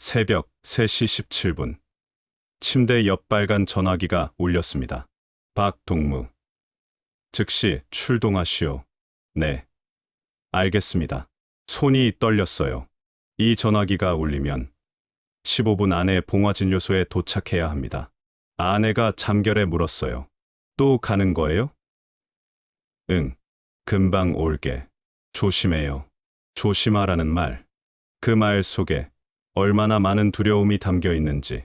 새벽 3시 17분. 침대 옆 빨간 전화기가 울렸습니다. 박동무. 즉시 출동하시오. 네. 알겠습니다. 손이 떨렸어요. 이 전화기가 울리면 15분 안에 봉화진료소에 도착해야 합니다. 아내가 잠결에 물었어요. 또 가는 거예요? 응. 금방 올게. 조심해요. 조심하라는 말. 그 말 속에 얼마나 많은 두려움이 담겨 있는지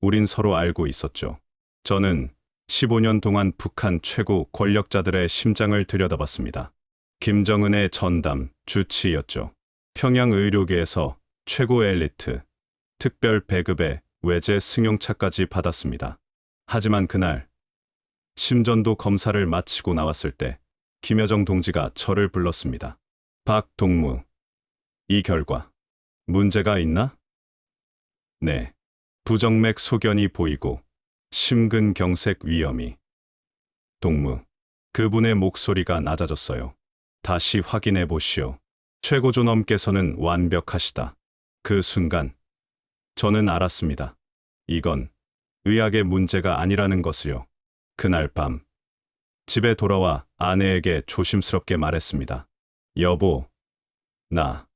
우린 서로 알고 있었죠. 저는 15년 동안 북한 최고 권력자들의 심장을 들여다봤습니다. 김정은의 전담 주치의였죠. 평양 의료계에서 최고 엘리트, 특별 배급의 외제 승용차까지 받았습니다. 하지만 그날 심전도 검사를 마치고 나왔을 때 김여정 동지가 저를 불렀습니다. 박동무, 이 결과 문제가 있나? 네. 부정맥 소견이 보이고 심근경색 위험이. 동무, 그분의 목소리가 낮아졌어요. 다시 확인해 보시오. 최고존엄께서는 완벽하시다. 그 순간 저는 알았습니다. 이건 의학의 문제가 아니라는 것을요. 그날 밤 집에 돌아와 아내에게 조심스럽게 말했습니다. 여보, 나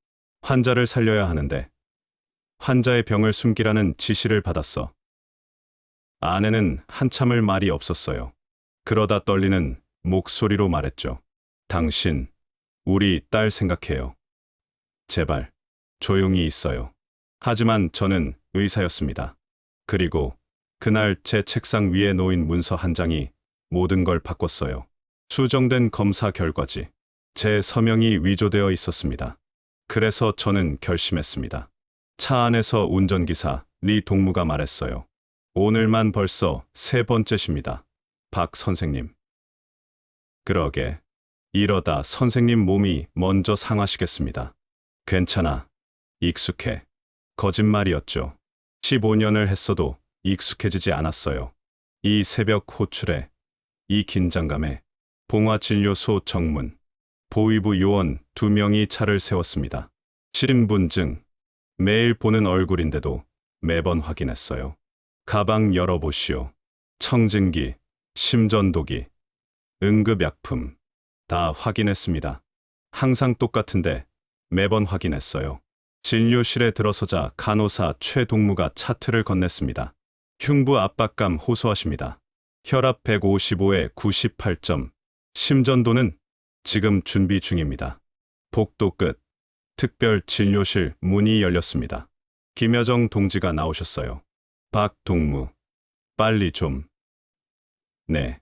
환자를 살려야 하는데 환자의 병을 숨기라는 지시를 받았어. 아내는 한참을 말이 없었어요. 그러다 떨리는 목소리로 말했죠. 당신, 우리 딸 생각해요. 제발, 조용히 있어요. 하지만 저는 의사였습니다. 그리고 그날 제 책상 위에 놓인 문서 한 장이 모든 걸 바꿨어요. 수정된 검사 결과지. 제 서명이 위조되어 있었습니다. 그래서 저는 결심했습니다. 차 안에서 운전기사 리 동무가 말했어요. 오늘만 벌써 3번째십니다. 박 선생님. 그러게. 이러다 선생님 몸이 먼저 상하시겠습니다. 괜찮아. 익숙해. 거짓말이었죠. 15년을 했어도 익숙해지지 않았어요. 이 새벽 호출에, 이 긴장감에 봉화진료소 정문, 보위부 요원 2명이 차를 세웠습니다. 실인분증, 매일 보는 얼굴인데도 매번 확인했어요. 가방 열어보시오. 청진기, 심전도기, 응급약품 다 확인했습니다. 항상 똑같은데 매번 확인했어요. 진료실에 들어서자 간호사 최동무가 차트를 건넸습니다. 흉부 압박감 호소하십니다. 혈압 155에 98점, 심전도는 지금 준비 중입니다. 복도 끝, 특별 진료실 문이 열렸습니다. 김여정 동지가 나오셨어요. 박동무, 빨리 좀. 네.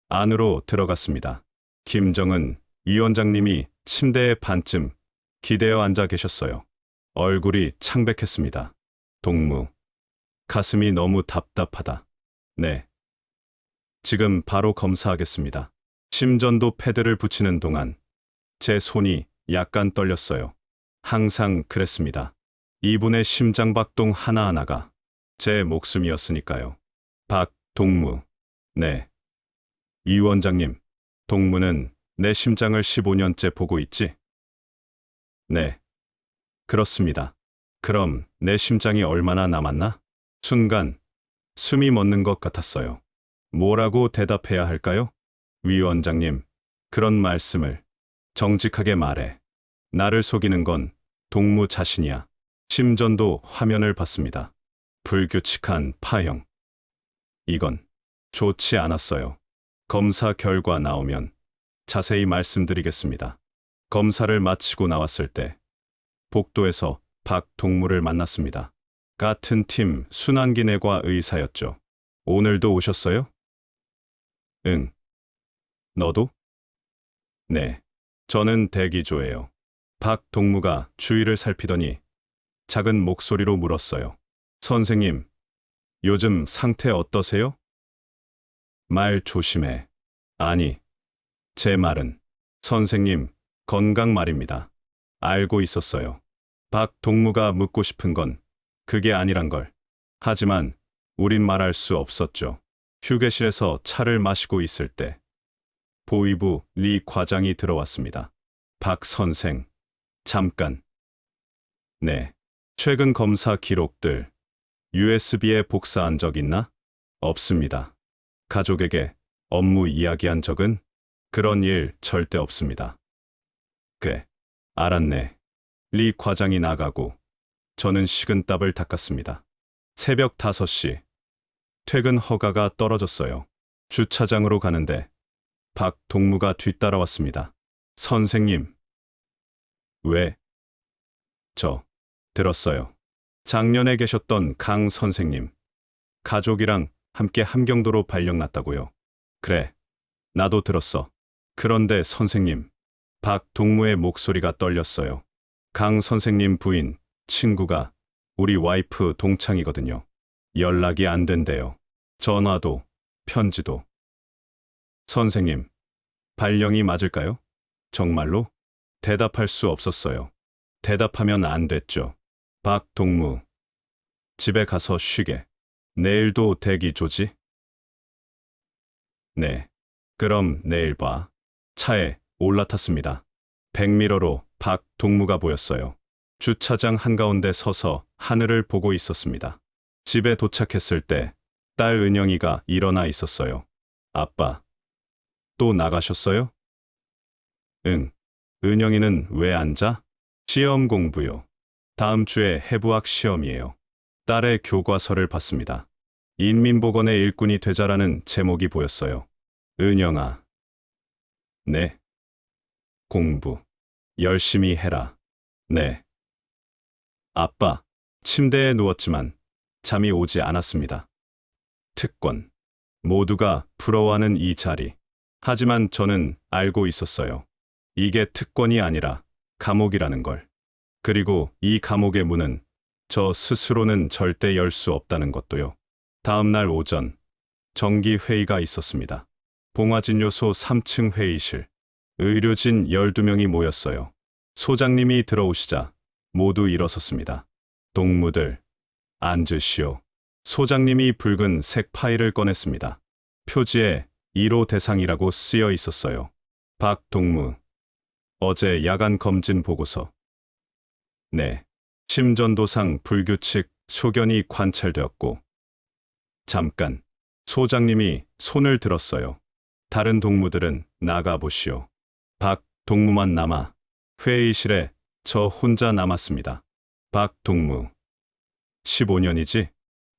안으로 들어갔습니다. 김정은 위원장님이 침대에 반쯤 기대어 앉아 계셨어요. 얼굴이 창백했습니다. 동무, 가슴이 너무 답답하다. 네. 지금 바로 검사하겠습니다. 심전도 패드를 붙이는 동안 제 손이 약간 떨렸어요. 항상 그랬습니다. 이분의 심장박동 하나하나가 제 목숨이었으니까요. 박동무. 네. 위원장님, 동무는 내 심장을 15년째 보고 있지? 네. 그렇습니다. 그럼 내 심장이 얼마나 남았나? 순간 숨이 멎는 것 같았어요. 뭐라고 대답해야 할까요? 위원장님, 그런 말씀을 정직하게 말해. 나를 속이는 건 동무 자신이야. 심전도 화면을 봤습니다. 불규칙한 파형. 이건 좋지 않았어요. 검사 결과 나오면 자세히 말씀드리겠습니다. 검사를 마치고 나왔을 때 복도에서 박동무를 만났습니다. 같은 팀 순환기내과 의사였죠. 오늘도 오셨어요? 응. 너도? 네. 저는 대기조예요. 박동무가 주위를 살피더니 작은 목소리로 물었어요. 선생님, 요즘 상태 어떠세요? 말 조심해. 아니, 제 말은 선생님 건강 말입니다. 알고 있었어요. 박동무가 묻고 싶은 건 그게 아니란 걸. 하지만 우린 말할 수 없었죠. 휴게실에서 차를 마시고 있을 때 보위부 리 과장이 들어왔습니다. 박 선생, 잠깐. 네, 최근 검사 기록들 USB에 복사한 적 있나? 없습니다. 가족에게 업무 이야기한 적은? 그런 일 절대 없습니다. 알았네. 리 과장이 나가고 저는 식은땀을 닦았습니다. 새벽 5시. 퇴근 허가가 떨어졌어요. 주차장으로 가는데 박 동무가 뒤따라왔습니다. 선생님. 왜? 들었어요. 작년에 계셨던 강 선생님. 가족이랑 함께 함경도로 발령났다고요. 그래. 나도 들었어. 그런데 선생님. 박 동무의 목소리가 떨렸어요. 강 선생님 부인, 친구가 우리 와이프 동창이거든요. 연락이 안 된대요. 전화도, 편지도. 선생님, 발령이 맞을까요? 정말로? 대답할 수 없었어요. 대답하면 안 됐죠. 박 동무. 집에 가서 쉬게. 내일도 대기 조지? 네. 그럼 내일 봐. 차에 올라탔습니다. 백미러로 박 동무가 보였어요. 주차장 한가운데 서서 하늘을 보고 있었습니다. 집에 도착했을 때 딸 은영이가 일어나 있었어요. 아빠, 또 나가셨어요? 응. 은영이는 왜 안 자? 시험 공부요. 다음 주에 해부학 시험이에요. 딸의 교과서를 봤습니다. 인민복원의 일꾼이 되자라는 제목이 보였어요. 은영아. 네. 공부. 열심히 해라. 네. 아빠. 침대에 누웠지만 잠이 오지 않았습니다. 특권. 모두가 부러워하는 이 자리. 하지만 저는 알고 있었어요. 이게 특권이 아니라 감옥이라는 걸. 그리고 이 감옥의 문은 저 스스로는 절대 열 수 없다는 것도요. 다음 날 오전, 정기 회의가 있었습니다. 봉화진료소 3층 회의실. 의료진 12명이 모였어요. 소장님이 들어오시자 모두 일어섰습니다. 동무들, 앉으시오. 소장님이 붉은 색 파일을 꺼냈습니다. 표지에 1호 대상이라고 쓰여 있었어요. 박 동무. 어제 야간 검진 보고서. 네. 심전도상 불규칙 소견이 관찰되었고. 잠깐. 소장님이 손을 들었어요. 다른 동무들은 나가보시오. 박 동무만 남아 회의실에 저 혼자 남았습니다. 박 동무. 15년이지?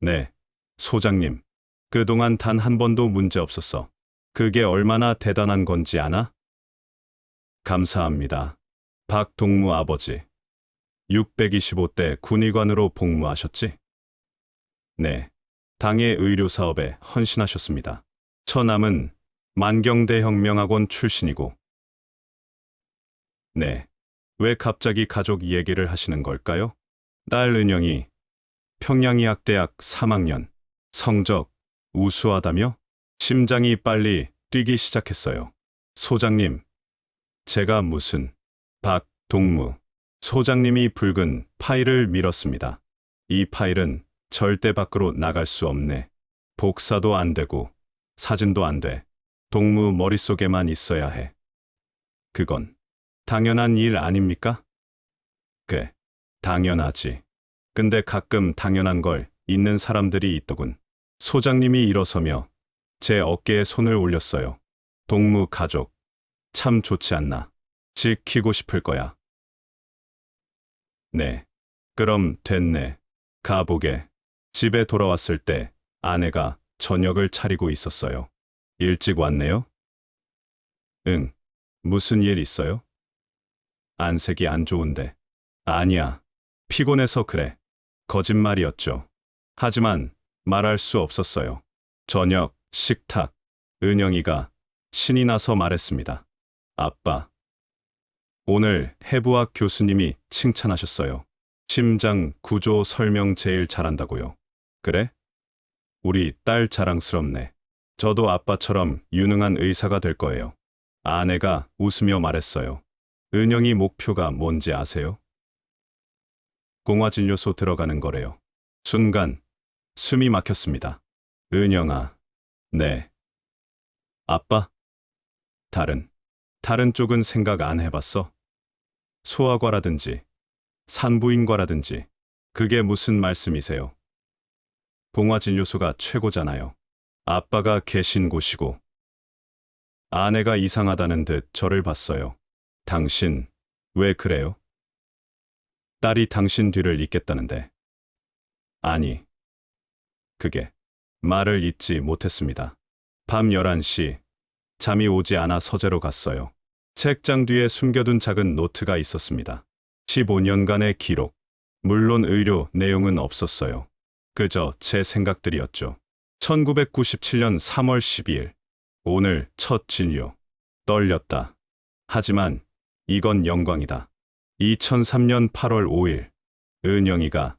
네. 소장님. 그동안 단 한 번도 문제 없었어. 그게 얼마나 대단한 건지 아나? 감사합니다. 박 동무 아버지. 625대 군의관으로 복무하셨지? 네. 당의 의료사업에 헌신하셨습니다. 처남은 만경대혁명학원 출신이고. 네. 왜 갑자기 가족 얘기를 하시는 걸까요? 딸 은영이 평양의학대학 3학년. 성적 우수하다며? 심장이 빨리 뛰기 시작했어요. 소장님. 제가 무슨. 박 동무. 소장님이 붉은 파일을 밀었습니다. 이 파일은 절대 밖으로 나갈 수 없네. 복사도 안 되고 사진도 안 돼. 동무 머릿속에만 있어야 해. 그건 당연한 일 아닙니까? 당연하지. 근데 가끔 당연한 걸 잊는 사람들이 있더군. 소장님이 일어서며 제 어깨에 손을 올렸어요. 동무 가족. 참 좋지 않나. 지키고 싶을 거야. 네. 그럼 됐네. 가보게. 집에 돌아왔을 때 아내가 저녁을 차리고 있었어요. 일찍 왔네요? 응. 무슨 일 있어요? 안색이 안 좋은데. 아니야. 피곤해서 그래. 거짓말이었죠. 하지만 말할 수 없었어요. 저녁, 식탁. 은영이가 신이 나서 말했습니다. 아빠. 오늘 해부학 교수님이 칭찬하셨어요. 심장 구조 설명 제일 잘한다고요. 그래? 우리 딸 자랑스럽네. 저도 아빠처럼 유능한 의사가 될 거예요. 아내가 웃으며 말했어요. 은영이 목표가 뭔지 아세요? 공화진료소 들어가는 거래요. 순간 숨이 막혔습니다. 은영아. 네. 아빠? 다른 쪽은 생각 안 해봤어? 소아과라든지 산부인과라든지. 그게 무슨 말씀이세요? 봉화진료소가 최고잖아요. 아빠가 계신 곳이고. 아내가 이상하다는 듯 저를 봤어요. 당신, 왜 그래요? 딸이 당신 뒤를 잇겠다는데. 아니, 그게 말을 잇지 못했습니다. 밤 11시, 잠이 오지 않아 서재로 갔어요. 책장 뒤에 숨겨둔 작은 노트가 있었습니다. 15년간의 기록. 물론 의료 내용은 없었어요. 그저 제 생각들이었죠. 1997년 3월 12일. 오늘 첫 진료. 떨렸다. 하지만 이건 영광이다. 2003년 8월 5일. 은영이가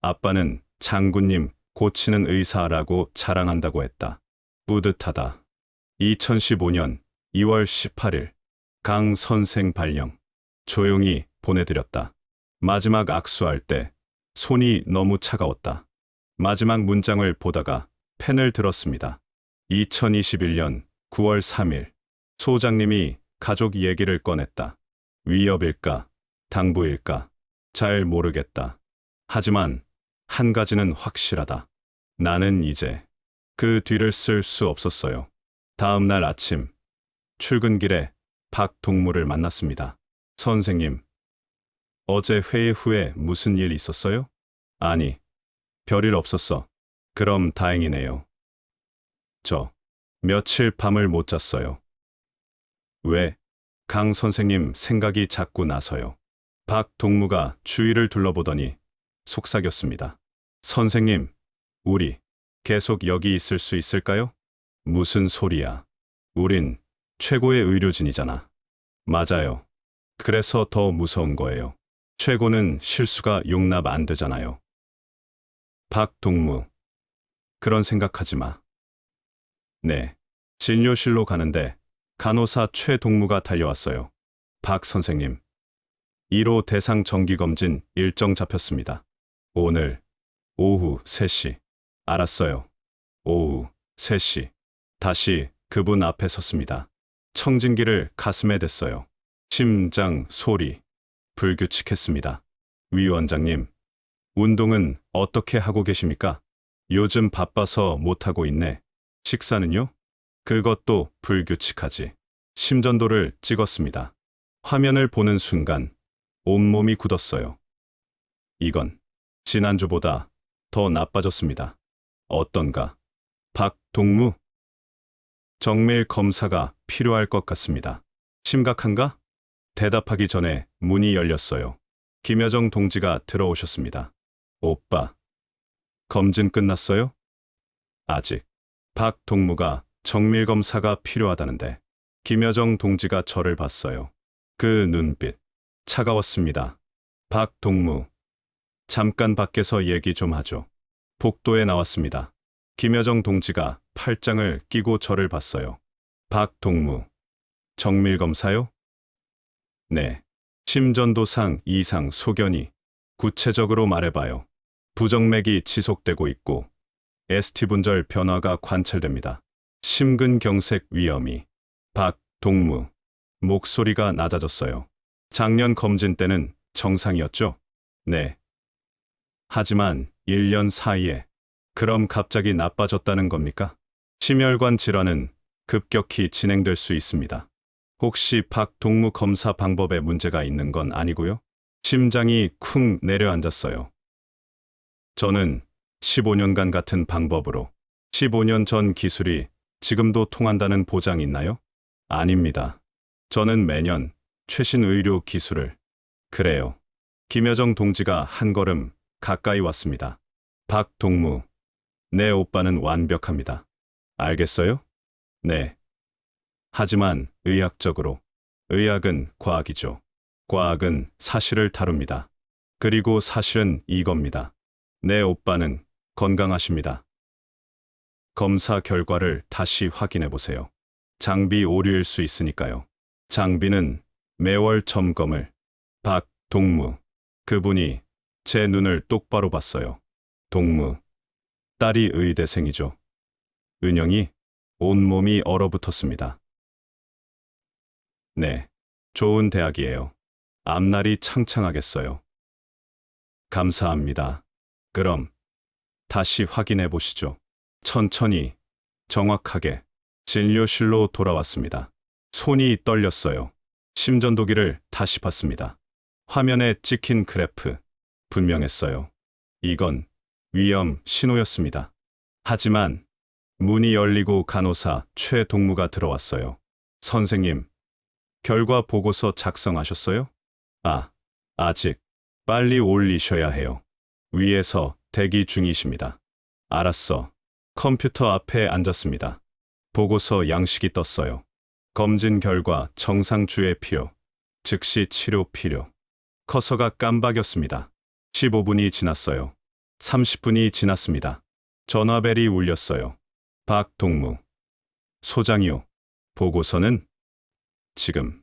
아빠는 장군님 고치는 의사라고 자랑한다고 했다. 뿌듯하다. 2015년 2월 18일. 강 선생 발령. 조용히 보내드렸다. 마지막 악수할 때 손이 너무 차가웠다. 마지막 문장을 보다가 펜을 들었습니다. 2021년 9월 3일. 소장님이 가족 얘기를 꺼냈다. 위협일까? 당부일까? 잘 모르겠다. 하지만 한 가지는 확실하다. 나는 이제 그 뒤를 쓸 수 없었어요. 다음 날 아침, 출근길에 박동무를 만났습니다. 선생님, 어제 회의 후에 무슨 일 있었어요? 아니, 별일 없었어. 그럼 다행이네요. 저 며칠 밤을 못 잤어요. 왜? 강 선생님 생각이 자꾸 나서요. 박동무가 주위를 둘러보더니 속삭였습니다. 선생님, 우리 계속 여기 있을 수 있을까요? 무슨 소리야. 우린 최고의 의료진이잖아. 맞아요. 그래서 더 무서운 거예요. 최고는 실수가 용납 안 되잖아요. 박동무, 그런 생각하지 마. 네. 진료실로 가는데 간호사 최동무가 달려왔어요. 박 선생님, 1호 대상 정기검진 일정 잡혔습니다. 오늘 오후 3시. 알았어요. 오후 3시. 다시 그분 앞에 섰습니다. 청진기를 가슴에 댔어요. 심장 소리 불규칙했습니다. 위 원장님, 운동은 어떻게 하고 계십니까? 요즘 바빠서 못하고 있네. 식사는요? 그것도 불규칙하지. 심전도를 찍었습니다. 화면을 보는 순간 온몸이 굳었어요. 이건 지난주보다 더 나빠졌습니다. 어떤가? 박동무? 정밀 검사가 필요할 것 같습니다. 심각한가? 대답하기 전에 문이 열렸어요. 김여정 동지가 들어오셨습니다. 오빠, 검진 끝났어요? 아직. 박동무가 정밀 검사가 필요하다는데 김여정 동지가 저를 봤어요. 그 눈빛 차가웠습니다. 박동무, 잠깐 밖에서 얘기 좀 하죠. 복도에 나왔습니다. 김여정 동지가 팔짱을 끼고 저를 봤어요. 박동무, 정밀 검사요? 네. 심전도상 이상 소견이. 구체적으로 말해봐요. 부정맥이 지속되고 있고 ST 분절 변화가 관찰됩니다. 심근경색 위험이. 박동무, 목소리가 낮아졌어요. 작년 검진 때는 정상이었죠? 네. 하지만 1년 사이에 그럼 갑자기 나빠졌다는 겁니까? 심혈관 질환은 급격히 진행될 수 있습니다. 혹시 박동무 검사 방법에 문제가 있는 건 아니고요? 심장이 쿵 내려앉았어요. 저는 15년간 같은 방법으로 15년 전 기술이 지금도 통한다는 보장 있나요? 아닙니다. 저는 매년 최신 의료 기술을. 그래요. 김여정 동지가 한 걸음 가까이 왔습니다. 박동무, 내 오빠는 완벽합니다. 알겠어요? 네. 하지만 의학적으로, 의학은 과학이죠. 과학은 사실을 다룹니다. 그리고 사실은 이겁니다. 내 오빠는 건강하십니다. 검사 결과를 다시 확인해 보세요. 장비 오류일 수 있으니까요. 장비는 매월 점검을. 박동무, 그분이 제 눈을 똑바로 봤어요. 동무, 딸이 의대생이죠. 은영이 온몸이 얼어붙었습니다. 네, 좋은 대학이에요. 앞날이 창창하겠어요. 감사합니다. 그럼 다시 확인해 보시죠. 천천히, 정확하게 진료실로 돌아왔습니다. 손이 떨렸어요. 심전도기를 다시 봤습니다. 화면에 찍힌 그래프, 분명했어요. 이건 위험 신호였습니다. 하지만 문이 열리고 간호사 최동무가 들어왔어요. 선생님, 결과 보고서 작성하셨어요? 아직. 빨리 올리셔야 해요. 위에서 대기 중이십니다. 알았어. 컴퓨터 앞에 앉았습니다. 보고서 양식이 떴어요. 검진 결과 정상 주의 필요, 즉시 치료 필요. 커서가 깜박였습니다. 15분이 지났어요. 30분이 지났습니다. 전화벨이 울렸어요. 박동무. 소장이요. 보고서는 지금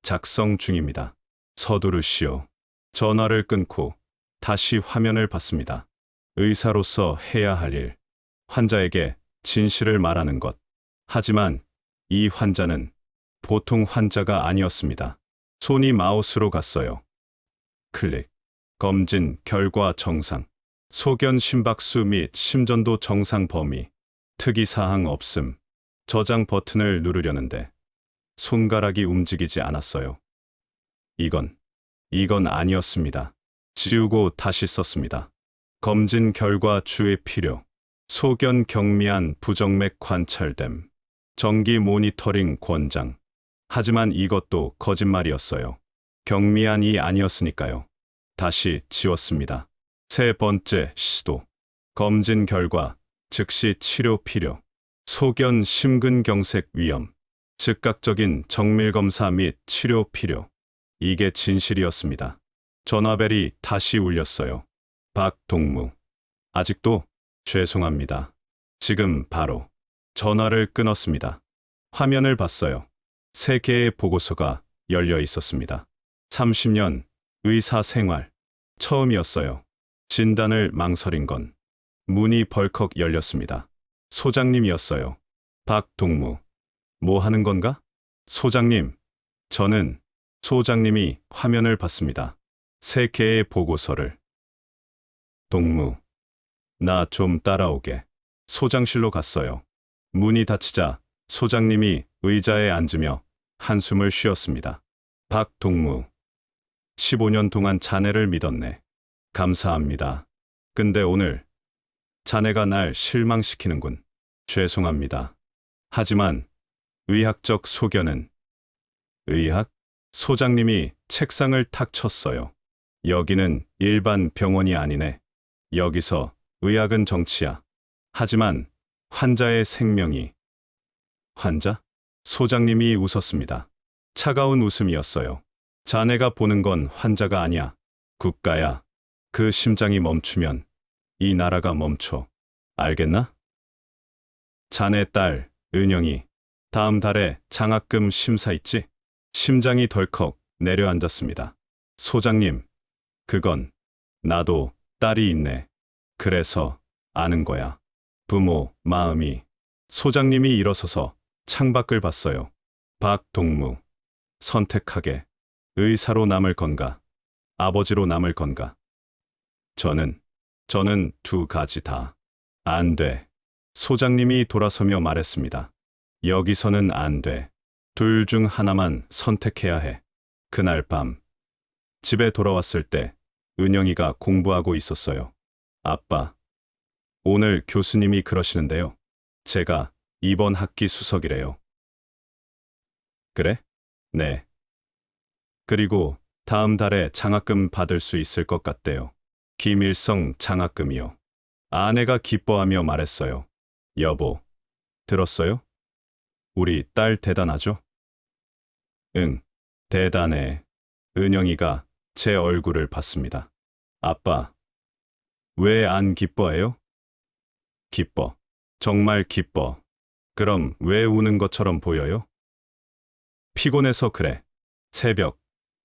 작성 중입니다. 서두르시오. 전화를 끊고 다시 화면을 봤습니다. 의사로서 해야 할 일. 환자에게 진실을 말하는 것. 하지만 이 환자는 보통 환자가 아니었습니다. 손이 마우스로 갔어요. 클릭. 검진 결과 정상. 소견 심박수 및 심전도 정상 범위. 특이사항 없음. 저장 버튼을 누르려는데 손가락이 움직이지 않았어요. 이건 아니었습니다. 지우고 다시 썼습니다. 검진 결과 주의 필요. 소견 경미한 부정맥 관찰됨. 정기 모니터링 권장. 하지만 이것도 거짓말이었어요. 경미한이 아니었으니까요. 다시 지웠습니다. 세 번째 시도. 검진 결과 즉시 치료 필요. 소견 심근경색 위험. 즉각적인 정밀검사 및 치료 필요. 이게 진실이었습니다. 전화벨이 다시 울렸어요. 박동무. 아직도? 죄송합니다. 지금 바로. 전화를 끊었습니다. 화면을 봤어요. 3개의 보고서가 열려 있었습니다. 30년 의사 생활. 처음이었어요. 진단을 망설인 건. 문이 벌컥 열렸습니다. 소장님이었어요. 박동무. 뭐 하는 건가? 소장님. 저는 소장님이 화면을 봤습니다. 3개의 보고서를. 동무. 나 좀 따라오게. 소장실로 갔어요. 문이 닫히자 소장님이 의자에 앉으며 한숨을 쉬었습니다. 박동무. 15년 동안 자네를 믿었네. 감사합니다. 근데 오늘 자네가 날 실망시키는군. 죄송합니다. 하지만 의학적 소견은 의학? 소장님이 책상을 탁 쳤어요. 여기는 일반 병원이 아니네. 여기서 의학은 정치야. 하지만 환자의 생명이. 환자? 소장님이 웃었습니다. 차가운 웃음이었어요. 자네가 보는 건 환자가 아니야. 국가야. 그 심장이 멈추면 이 나라가 멈춰. 알겠나? 자네 딸, 은영이 다음 달에 장학금 심사 있지? 심장이 덜컥 내려앉았습니다. 소장님, 그건 나도 딸이 있네. 그래서 아는 거야. 부모 마음이. 소장님이 일어서서 창밖을 봤어요. 박동무. 선택하게. 의사로 남을 건가? 아버지로 남을 건가? 저는 2가지 다. 안 돼. 소장님이 돌아서며 말했습니다. 여기서는 안 돼. 둘 중 하나만 선택해야 해. 그날 밤. 집에 돌아왔을 때 은영이가 공부하고 있었어요. 아빠. 오늘 교수님이 그러시는데요. 제가 이번 학기 수석이래요. 그래? 네. 그리고 다음 달에 장학금 받을 수 있을 것 같대요. 김일성 장학금이요. 아내가 기뻐하며 말했어요. 여보, 들었어요? 우리 딸 대단하죠? 응, 대단해. 은영이가 제 얼굴을 봤습니다. 아빠, 왜 안 기뻐해요? 기뻐. 정말 기뻐. 그럼 왜 우는 것처럼 보여요? 피곤해서 그래. 새벽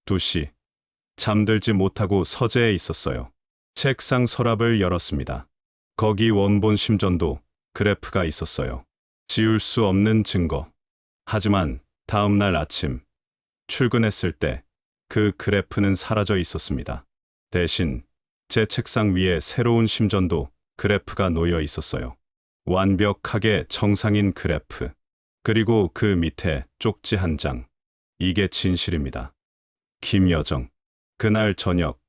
2시. 잠들지 못하고 서재에 있었어요. 책상 서랍을 열었습니다. 거기 원본 심전도 그래프가 있었어요. 지울 수 없는 증거. 하지만 다음 날 아침 출근했을 때 그 그래프는 사라져 있었습니다. 대신 제 책상 위에 새로운 심전도 그래프가 놓여 있었어요. 완벽하게 정상인 그래프. 그리고 그 밑에 쪽지 한 장. 이게 진실입니다. 김여정. 그날 저녁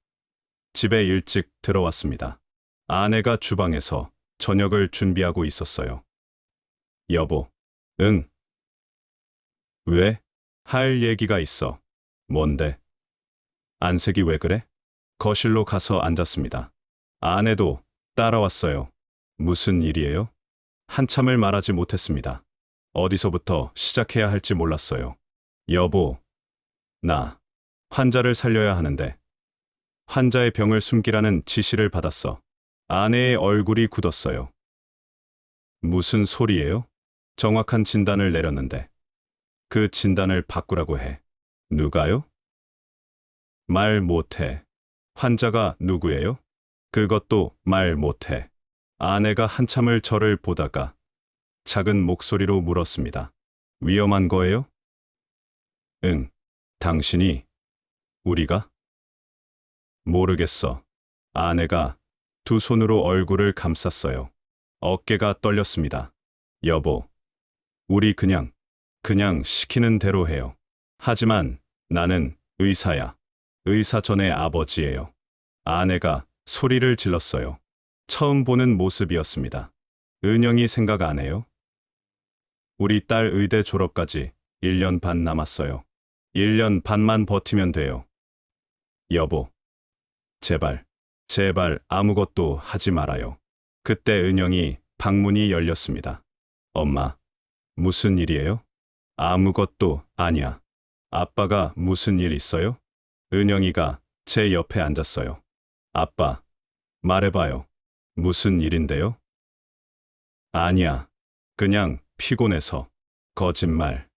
집에 일찍 들어왔습니다. 아내가 주방에서 저녁을 준비하고 있었어요. 여보. 응. 왜? 할 얘기가 있어. 뭔데? 안색이 왜 그래? 거실로 가서 앉았습니다. 아내도 따라왔어요. 무슨 일이에요? 한참을 말하지 못했습니다. 어디서부터 시작해야 할지 몰랐어요. 여보, 나 환자를 살려야 하는데 환자의 병을 숨기라는 지시를 받았어. 아내의 얼굴이 굳었어요. 무슨 소리예요? 정확한 진단을 내렸는데 그 진단을 바꾸라고 해. 누가요? 말 못해. 환자가 누구예요? 그것도 말 못해. 아내가 한참을 저를 보다가 작은 목소리로 물었습니다. 위험한 거예요? 응. 당신이? 우리가? 모르겠어. 아내가 두 손으로 얼굴을 감쌌어요. 어깨가 떨렸습니다. 여보, 우리 그냥 시키는 대로 해요. 하지만 나는 의사야. 의사 전의 아버지예요. 아내가 소리를 질렀어요. 처음 보는 모습이었습니다. 은영이 생각 안 해요? 우리 딸 의대 졸업까지 1년 반 남았어요. 1년 반만 버티면 돼요. 여보, 제발 아무것도 하지 말아요. 그때 은영이 방문이 열렸습니다. 엄마, 무슨 일이에요? 아무것도 아니야. 아빠가 무슨 일 있어요? 은영이가 제 옆에 앉았어요. 아빠, 말해봐요. 무슨 일인데요? 아니야. 그냥 피곤해서. 거짓말.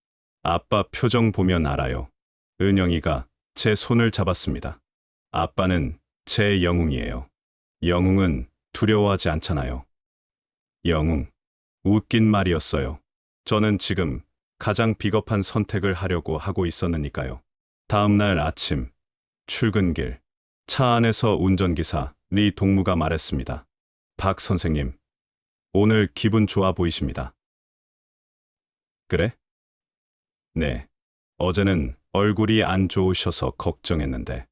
아빠 표정 보면 알아요. 은영이가 제 손을 잡았습니다. 아빠는 제 영웅이에요. 영웅은 두려워하지 않잖아요. 영웅. 웃긴 말이었어요. 저는 지금 가장 비겁한 선택을 하려고 하고 있었으니까요. 다음 날 아침, 출근길, 차 안에서 운전기사 리 동무가 말했습니다. 박 선생님, 오늘 기분 좋아 보이십니다. 그래? 네. 어제는 얼굴이 안 좋으셔서 걱정했는데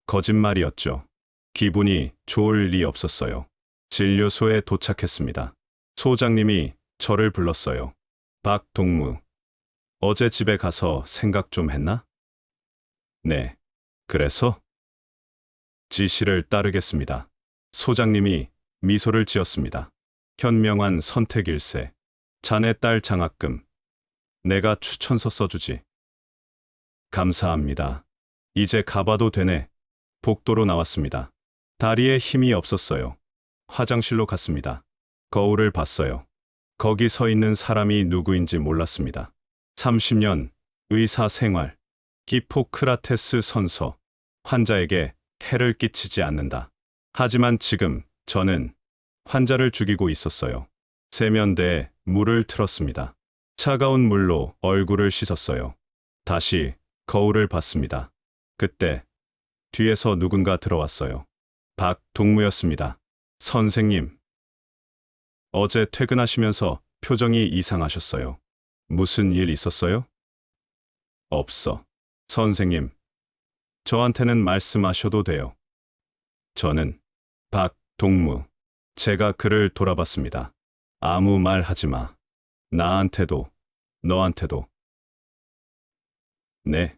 거짓말이었죠. 기분이 좋을 리 없었어요. 진료소에 도착했습니다. 소장님이 저를 불렀어요. 박 동무, 어제 집에 가서 생각 좀 했나? 네. 그래서? 지시를 따르겠습니다. 소장님이 미소를 지었습니다. 현명한 선택일세. 자네 딸 장학금. 내가 추천서 써주지. 감사합니다. 이제 가봐도 되네. 복도로 나왔습니다. 다리에 힘이 없었어요. 화장실로 갔습니다. 거울을 봤어요. 거기 서 있는 사람이 누구인지 몰랐습니다. 30년 의사 생활. 히포크라테스 선서. 환자에게 해를 끼치지 않는다. 하지만 지금 저는 환자를 죽이고 있었어요. 세면대에 물을 틀었습니다. 차가운 물로 얼굴을 씻었어요. 다시 거울을 봤습니다. 그때 뒤에서 누군가 들어왔어요. 박 동무였습니다. 선생님. 어제 퇴근하시면서 표정이 이상하셨어요. 무슨 일 있었어요? 없어. 선생님. 저한테는 말씀하셔도 돼요. 저는 박 동무. 제가 그를 돌아봤습니다. 아무 말 하지 마. 나한테도, 너한테도. 네.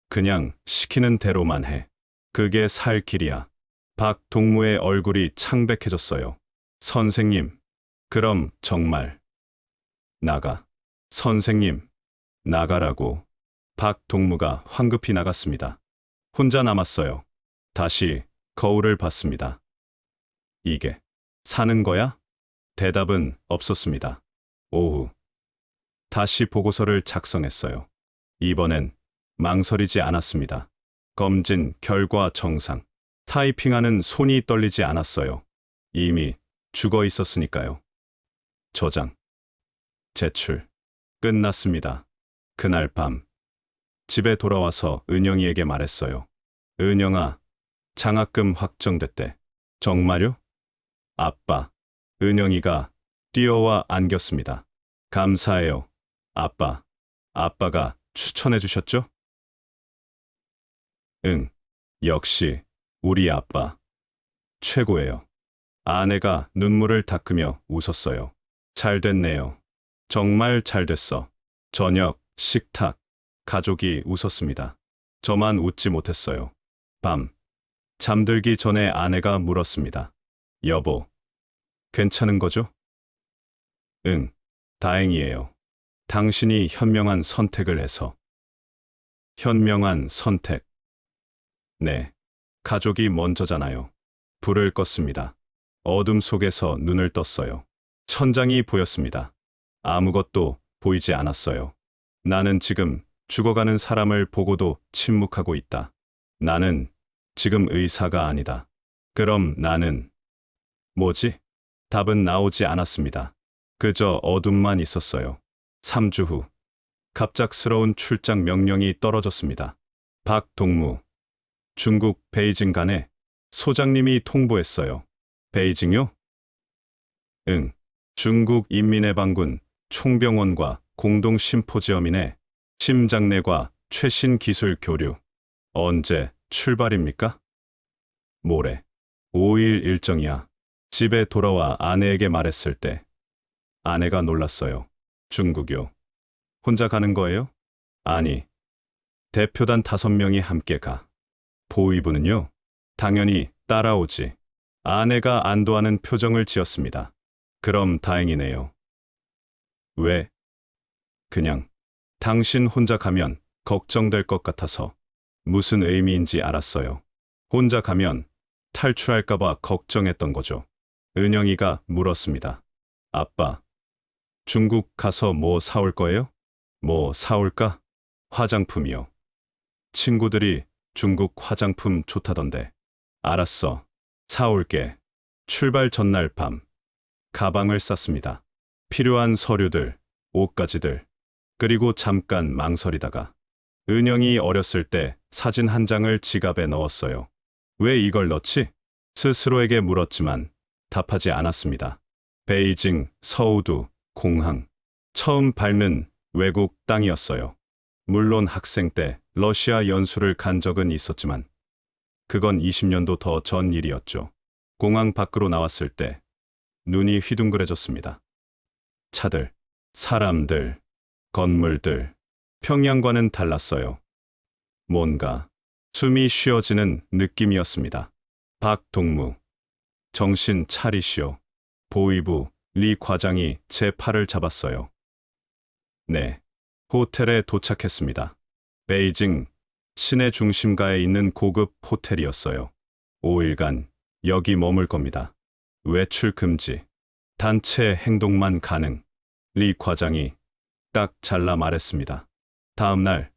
그냥 시키는 대로만 해. 그게 살 길이야. 박 동무의 얼굴이 창백해졌어요. 선생님. 그럼 정말. 나가. 선생님. 나가라고. 박 동무가 황급히 나갔습니다. 혼자 남았어요. 다시 거울을 봤습니다. 이게 사는 거야? 대답은 없었습니다. 오후. 다시 보고서를 작성했어요. 이번엔 망설이지 않았습니다. 검진 결과 정상. 타이핑하는 손이 떨리지 않았어요. 이미 죽어 있었으니까요. 저장. 제출. 끝났습니다. 그날 밤. 집에 돌아와서 은영이에게 말했어요. 은영아, 장학금 확정됐대. 정말요? 아빠. 은영이가 뛰어와 안겼습니다. 감사해요. 아빠. 아빠가 추천해 주셨죠? 응. 역시 우리 아빠. 최고예요. 아내가 눈물을 닦으며 웃었어요. 잘 됐네요. 정말 잘 됐어. 저녁, 식탁, 가족이 웃었습니다. 저만 웃지 못했어요. 밤, 잠들기 전에 아내가 물었습니다. 여보, 괜찮은 거죠? 응, 다행이에요. 당신이 현명한 선택을 해서. 현명한 선택. 네, 가족이 먼저잖아요. 불을 껐습니다. 어둠 속에서 눈을 떴어요. 천장이 보였습니다. 아무것도 보이지 않았어요. 나는 지금 죽어가는 사람을 보고도 침묵하고 있다. 나는 지금 의사가 아니다. 그럼 나는 뭐지? 답은 나오지 않았습니다. 그저 어둠만 있었어요. 3주 후, 갑작스러운 출장 명령이 떨어졌습니다. 박동무, 중국 베이징 간에 소장님이 통보했어요. 베이징요? 응. 중국 인민해방군 총병원과 공동 심포지엄이네. 심장내과 최신 기술 교류. 언제 출발입니까? 모레. 5일 일정이야. 집에 돌아와 아내에게 말했을 때 아내가 놀랐어요. 중국요. 혼자 가는 거예요? 아니. 대표단 5명이 함께 가. 보위부는요? 당연히 따라오지. 아내가 안도하는 표정을 지었습니다. 그럼 다행이네요. 왜? 그냥 당신 혼자 가면 걱정될 것 같아서. 무슨 의미인지 알았어요. 혼자 가면 탈출할까봐 걱정했던 거죠. 은영이가 물었습니다. 아빠, 중국 가서 뭐 사올 거예요? 뭐 사올까? 화장품이요. 친구들이 중국 화장품 좋다던데. 알았어. 사올게. 출발 전날 밤, 가방을 쌌습니다. 필요한 서류들, 옷가지들, 그리고 잠깐 망설이다가 은영이 어렸을 때 사진 한 장을 지갑에 넣었어요. 왜 이걸 넣지? 스스로에게 물었지만 답하지 않았습니다. 베이징, 서우두, 공항. 처음 밟는 외국 땅이었어요. 물론 학생 때 러시아 연수를 간 적은 있었지만 그건 20년도 더 전 일이었죠. 공항 밖으로 나왔을 때 눈이 휘둥그레졌습니다. 차들, 사람들, 건물들. 평양과는 달랐어요. 뭔가 숨이 쉬어지는 느낌이었습니다. 박동무, 정신 차리시오. 보위부 리 과장이 제 팔을 잡았어요. 네, 호텔에 도착했습니다. 베이징 시내 중심가에 있는 고급 호텔이었어요. 5일간 여기 머물 겁니다. 외출 금지, 단체 행동만 가능. 리 과장이 딱 잘라 말했습니다. 다음 날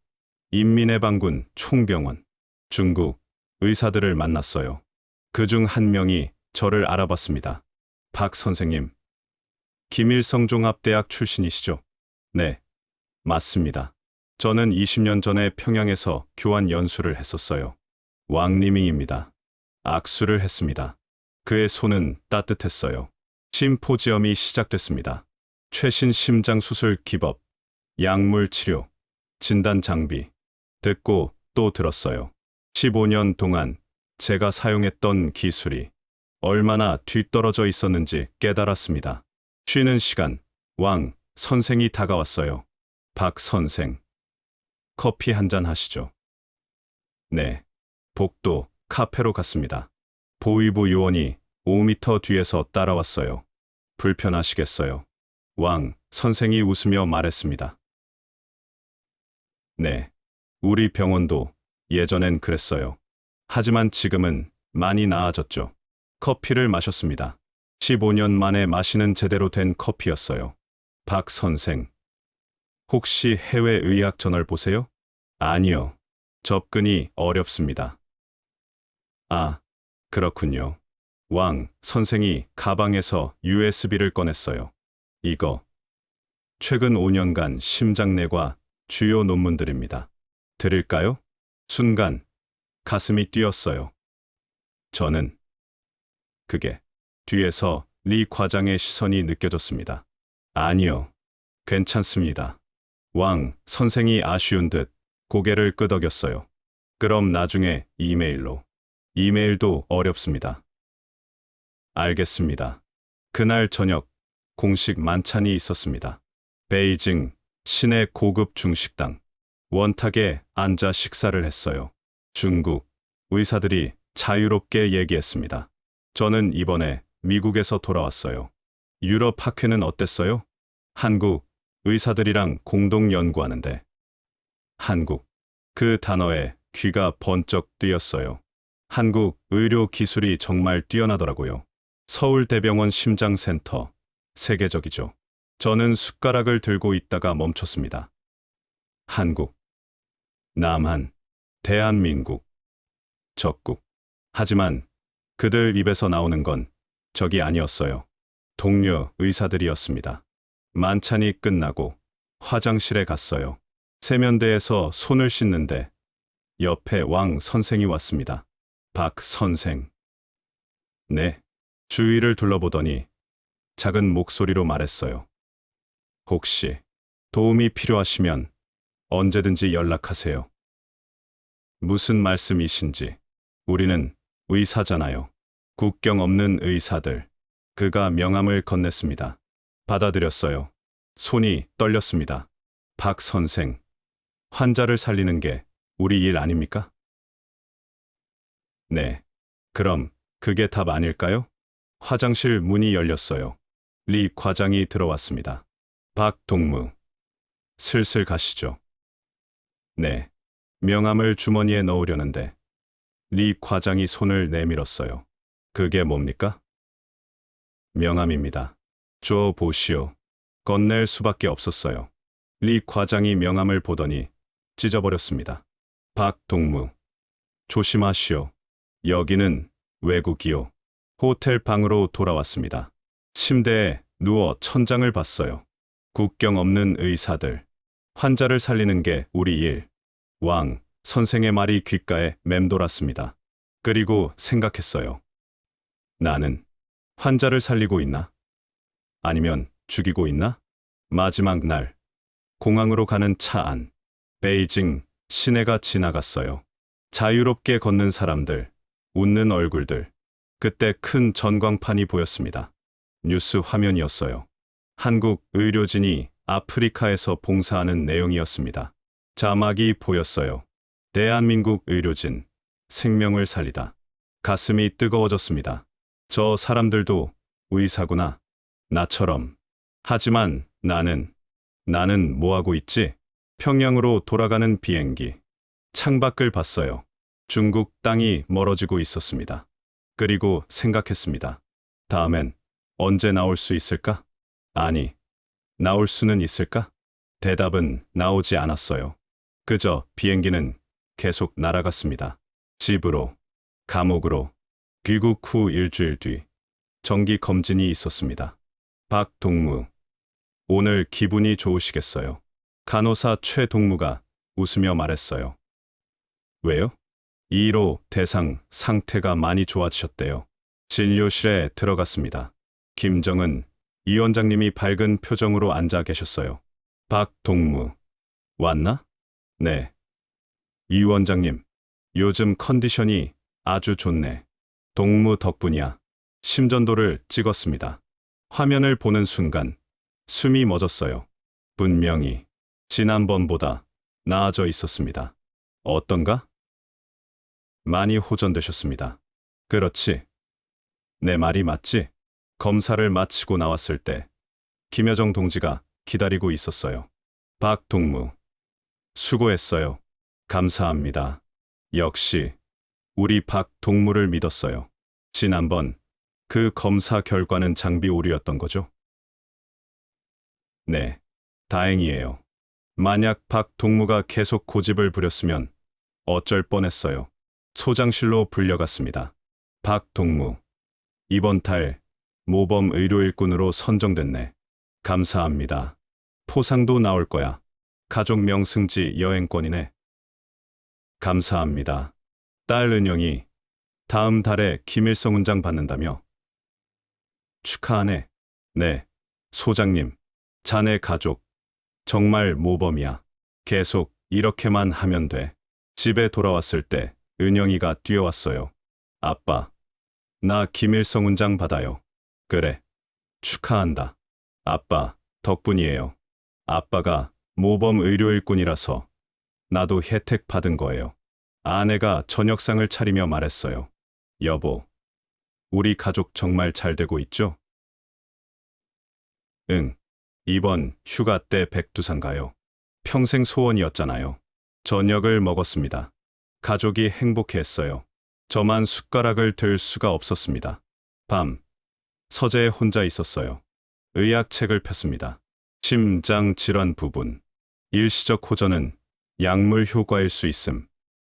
인민해방군 총병원, 중국 의사들을 만났어요. 그중 한 명이 저를 알아봤습니다. 박 선생님, 김일성종합대학 출신이시죠? 네, 맞습니다. 저는 20년 전에 평양에서 교환 연수를 했었어요. 왕리밍입니다. 악수를 했습니다. 그의 손은 따뜻했어요. 심포지엄이 시작됐습니다. 최신 심장 수술 기법, 약물 치료, 진단 장비. 듣고 또 들었어요. 15년 동안 제가 사용했던 기술이 얼마나 뒤떨어져 있었는지 깨달았습니다. 쉬는 시간, 왕 선생이 다가왔어요. 박 선생, 커피 한 잔 하시죠. 네. 복도 카페로 갔습니다. 보위부 요원이 5미터 뒤에서 따라왔어요. 불편하시겠어요? 왕 선생이 웃으며 말했습니다. 네. 우리 병원도 예전엔 그랬어요. 하지만 지금은 많이 나아졌죠. 커피를 마셨습니다. 15년 만에 마시는 제대로 된 커피였어요. 박 선생, 혹시 해외 의학 저널 보세요? 아니요. 접근이 어렵습니다. 아, 그렇군요. 왕 선생이 가방에서 USB를 꺼냈어요. 이거 최근 5년간 심장내과 주요 논문들입니다. 들을까요? 순간 가슴이 뛰었어요. 저는 그게 뒤에서 리 과장의 시선이 느껴졌습니다. 아니요. 괜찮습니다. 왕 선생이 아쉬운 듯 고개를 끄덕였어요. 그럼 나중에 이메일로. 이메일도 어렵습니다. 알겠습니다. 그날 저녁 공식 만찬이 있었습니다. 베이징 시내 고급 중식당. 원탁에 앉아 식사를 했어요. 중국 의사들이 자유롭게 얘기했습니다. 저는 이번에 미국에서 돌아왔어요. 유럽 학회는 어땠어요? 한국 의사들이랑 공동 연구하는데. 한국. 그 단어에 귀가 번쩍 뜨였어요. 한국 의료 기술이 정말 뛰어나더라고요. 서울대병원 심장센터. 세계적이죠. 저는 숟가락을 들고 있다가 멈췄습니다. 한국. 남한. 대한민국. 적국. 하지만 그들 입에서 나오는 건 적이 아니었어요. 동료 의사들이었습니다. 만찬이 끝나고 화장실에 갔어요. 세면대에서 손을 씻는데 옆에 왕 선생이 왔습니다. 박 선생. 네. 주위를 둘러보더니 작은 목소리로 말했어요. 혹시 도움이 필요하시면 언제든지 연락하세요. 무슨 말씀이신지. 우리는 의사잖아요. 국경 없는 의사들. 그가 명함을 건넸습니다. 받아들였어요. 손이 떨렸습니다. 박 선생. 환자를 살리는 게 우리 일 아닙니까? 네. 그럼 그게 답 아닐까요? 화장실 문이 열렸어요. 리 과장이 들어왔습니다. 박 동무. 슬슬 가시죠. 네. 명함을 주머니에 넣으려는데 리 과장이 손을 내밀었어요. 그게 뭡니까? 명함입니다. 줘 보시오. 건넬 수밖에 없었어요. 리 과장이 명함을 보더니 찢어버렸습니다. 박 동무. 조심하시오. 여기는 외국이요. 호텔 방으로 돌아왔습니다. 침대에 누워 천장을 봤어요. 국경 없는 의사들. 환자를 살리는 게 우리 일. 왕 선생의 말이 귓가에 맴돌았습니다. 그리고 생각했어요. 나는 환자를 살리고 있나? 아니면 죽이고 있나? 마지막 날 공항으로 가는 차 안. 베이징 시내가 지나갔어요. 자유롭게 걷는 사람들, 웃는 얼굴들. 그때 큰 전광판이 보였습니다. 뉴스 화면이었어요. 한국 의료진이 아프리카에서 봉사하는 내용이었습니다. 자막이 보였어요. 대한민국 의료진, 생명을 살리다. 가슴이 뜨거워졌습니다. 저 사람들도 의사구나. 나처럼. 하지만 나는 뭐하고 있지? 평양으로 돌아가는 비행기. 창밖을 봤어요. 중국 땅이 멀어지고 있었습니다. 그리고 생각했습니다. 다음엔 언제 나올 수 있을까? 아니, 나올 수는 있을까? 대답은 나오지 않았어요. 그저 비행기는 계속 날아갔습니다. 집으로, 감옥으로. 귀국 후 일주일 뒤 정기 검진이 있었습니다. 박 동무. 오늘 기분이 좋으시겠어요. 간호사 최동무가 웃으며 말했어요. 왜요? 2로 대상 상태가 많이 좋아지셨대요. 진료실에 들어갔습니다. 김정은 이 원장님이 밝은 표정으로 앉아 계셨어요. 박 동무. 왔나? 네. 이 원장님, 요즘 컨디션이 아주 좋네. 동무 덕분이야. 심전도를 찍었습니다. 화면을 보는 순간 숨이 멎었어요. 분명히 지난번보다 나아져 있었습니다. 어떤가? 많이 호전되셨습니다. 그렇지. 내 말이 맞지? 검사를 마치고 나왔을 때 김여정 동지가 기다리고 있었어요. 박 동무. 수고했어요. 감사합니다. 역시 우리 박 동무를 믿었어요. 지난번 그 검사 결과는 장비 오류였던 거죠? 네. 다행이에요. 만약 박 동무가 계속 고집을 부렸으면 어쩔 뻔했어요. 소장실로 불려갔습니다. 박 동무. 이번 달 모범 의료 일꾼으로 선정됐네. 감사합니다. 포상도 나올 거야. 가족 명승지 여행권이네. 감사합니다. 딸 은영이 다음 달에 김일성 훈장 받는다며 축하하네. 네, 소장님. 자네 가족. 정말 모범이야. 계속 이렇게만 하면 돼. 집에 돌아왔을 때 은영이가 뛰어왔어요. 아빠, 나 김일성 훈장 받아요. 그래, 축하한다. 아빠, 덕분이에요. 아빠가 모범 의료 일꾼이라서 나도 혜택 받은 거예요. 아내가 저녁상을 차리며 말했어요. 여보, 우리 가족 정말 잘 되고 있죠? 응. 이번 휴가 때 백두산 가요. 평생 소원이었잖아요. 저녁을 먹었습니다. 가족이 행복했어요. 저만 숟가락을 들 수가 없었습니다. 밤, 서재에 혼자 있었어요. 의학책을 폈습니다. 심장 질환 부분. 일시적 호전은 약물 효과일 수 있음.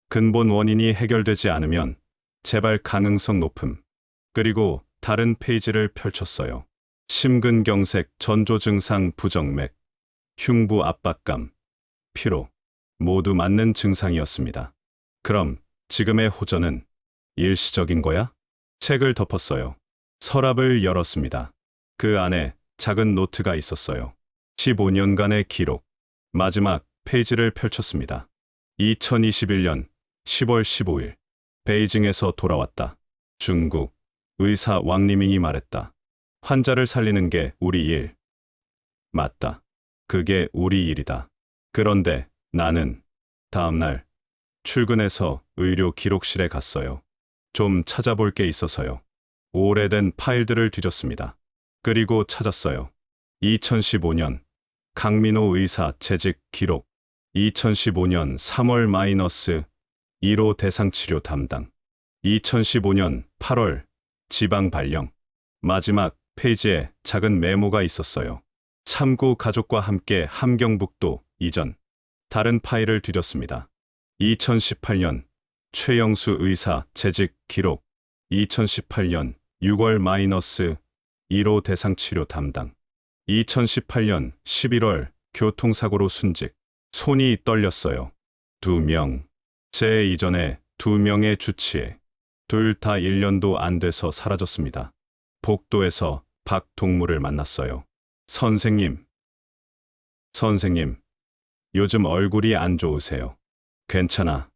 근본 원인이 해결되지 않으면 재발 가능성 높음. 그리고 다른 페이지를 펼쳤어요. 심근경색, 전조 증상, 부정맥, 흉부 압박감, 피로. 모두 맞는 증상이었습니다. 그럼 지금의 호전은 일시적인 거야? 책을 덮었어요. 서랍을 열었습니다. 그 안에 작은 노트가 있었어요. 15년간의 기록. 마지막 페이지를 펼쳤습니다. 2021년 10월 15일. 베이징에서 돌아왔다. 중국. 의사 왕리밍이 말했다. 환자를 살리는 게 우리 일. 맞다. 그게 우리 일이다. 그런데 나는 다음 날 출근해서 의료 기록실에 갔어요. 좀 찾아볼 게 있어서요. 오래된 파일들을 뒤졌습니다. 그리고 찾았어요. 2015년 강민호 의사 재직 기록. 2015년 3월 -1호 대상치료 담당. 2015년 8월 지방 발령. 마지막 페이지에 작은 메모가 있었어요. 참고 가족과 함께 함경북도 이전. 다른 파일을 뒤졌습니다. 2018년 최영수 의사 재직 기록. 2018년 6월 -1호 대상치료 담당. 2018년 11월 교통사고로 순직. 손이 떨렸어요. 2명. 제 이전에 2명의 주치의. 둘 다 1년도 안 돼서 사라졌습니다. 복도에서 박동무를 만났어요. 선생님. 선생님. 요즘 얼굴이 안 좋으세요. 괜찮아.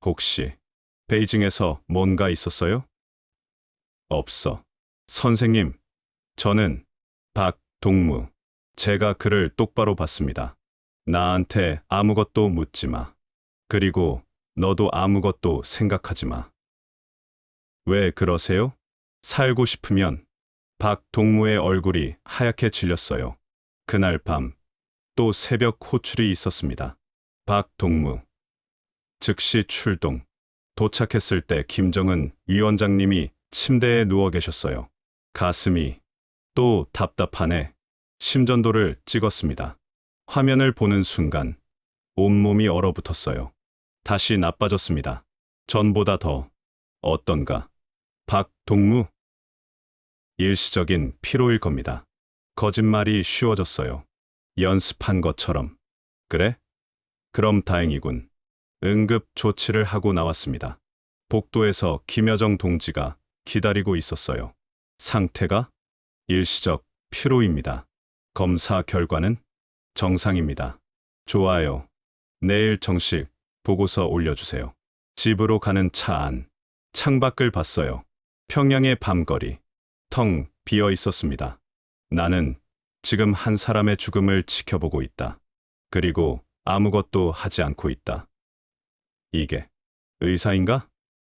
혹시 베이징에서 뭔가 있었어요? 없어. 선생님. 저는 박동무. 제가 그를 똑바로 봤습니다. 나한테 아무것도 묻지 마. 그리고 너도 아무것도 생각하지 마. 왜 그러세요? 살고 싶으면. 박동무의 얼굴이 하얗게 질렸어요. 그날 밤 또 새벽 호출이 있었습니다. 박동무. 즉시 출동. 도착했을 때 김정은 위원장님이 침대에 누워 계셨어요. 가슴이 또 답답하네. 심전도를 찍었습니다. 화면을 보는 순간 온몸이 얼어붙었어요. 다시 나빠졌습니다. 전보다 더. 어떤가? 박동무. 일시적인 피로일 겁니다. 거짓말이 쉬워졌어요. 연습한 것처럼. 그래? 그럼 다행이군. 응급 조치를 하고 나왔습니다. 복도에서 김여정 동지가 기다리고 있었어요. 상태가? 일시적 피로입니다. 검사 결과는? 정상입니다. 좋아요. 내일 정식 보고서 올려주세요. 집으로 가는 차 안. 창밖을 봤어요. 평양의 밤거리. 텅 비어 있었습니다. 나는 지금 한 사람의 죽음을 지켜보고 있다. 그리고 아무것도 하지 않고 있다. 이게 의사인가?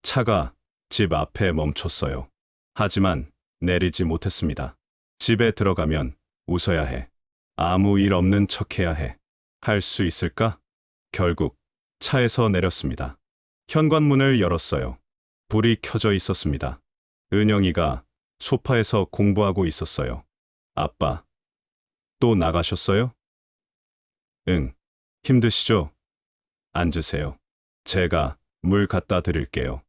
차가 집 앞에 멈췄어요. 하지만 내리지 못했습니다. 집에 들어가면 웃어야 해. 아무 일 없는 척해야 해. 할 수 있을까? 결국 차에서 내렸습니다. 현관문을 열었어요. 불이 켜져 있었습니다. 은영이가 소파에서 공부하고 있었어요. 아빠, 또 나가셨어요? 응. 힘드시죠? 앉으세요. 제가 물 갖다 드릴게요.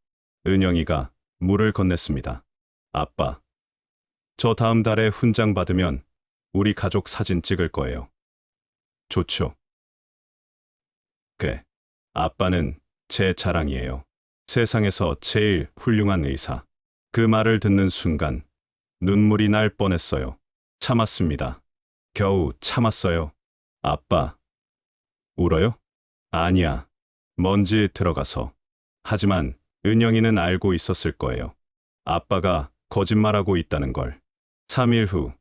은영이가 물을 건넸습니다. 아빠, 저 다음 달에 훈장 받으면 우리 가족 사진 찍을 거예요. 좋죠? 그래. 아빠는 제 자랑이에요. 세상에서 제일 훌륭한 의사. 그 말을 듣는 순간 눈물이 날 뻔했어요. 참았습니다. 겨우 참았어요. 아빠, 울어요? 아니야. 먼지 들어가서. 하지만 은영이는 알고 있었을 거예요. 아빠가 거짓말하고 있다는 걸. 3일 후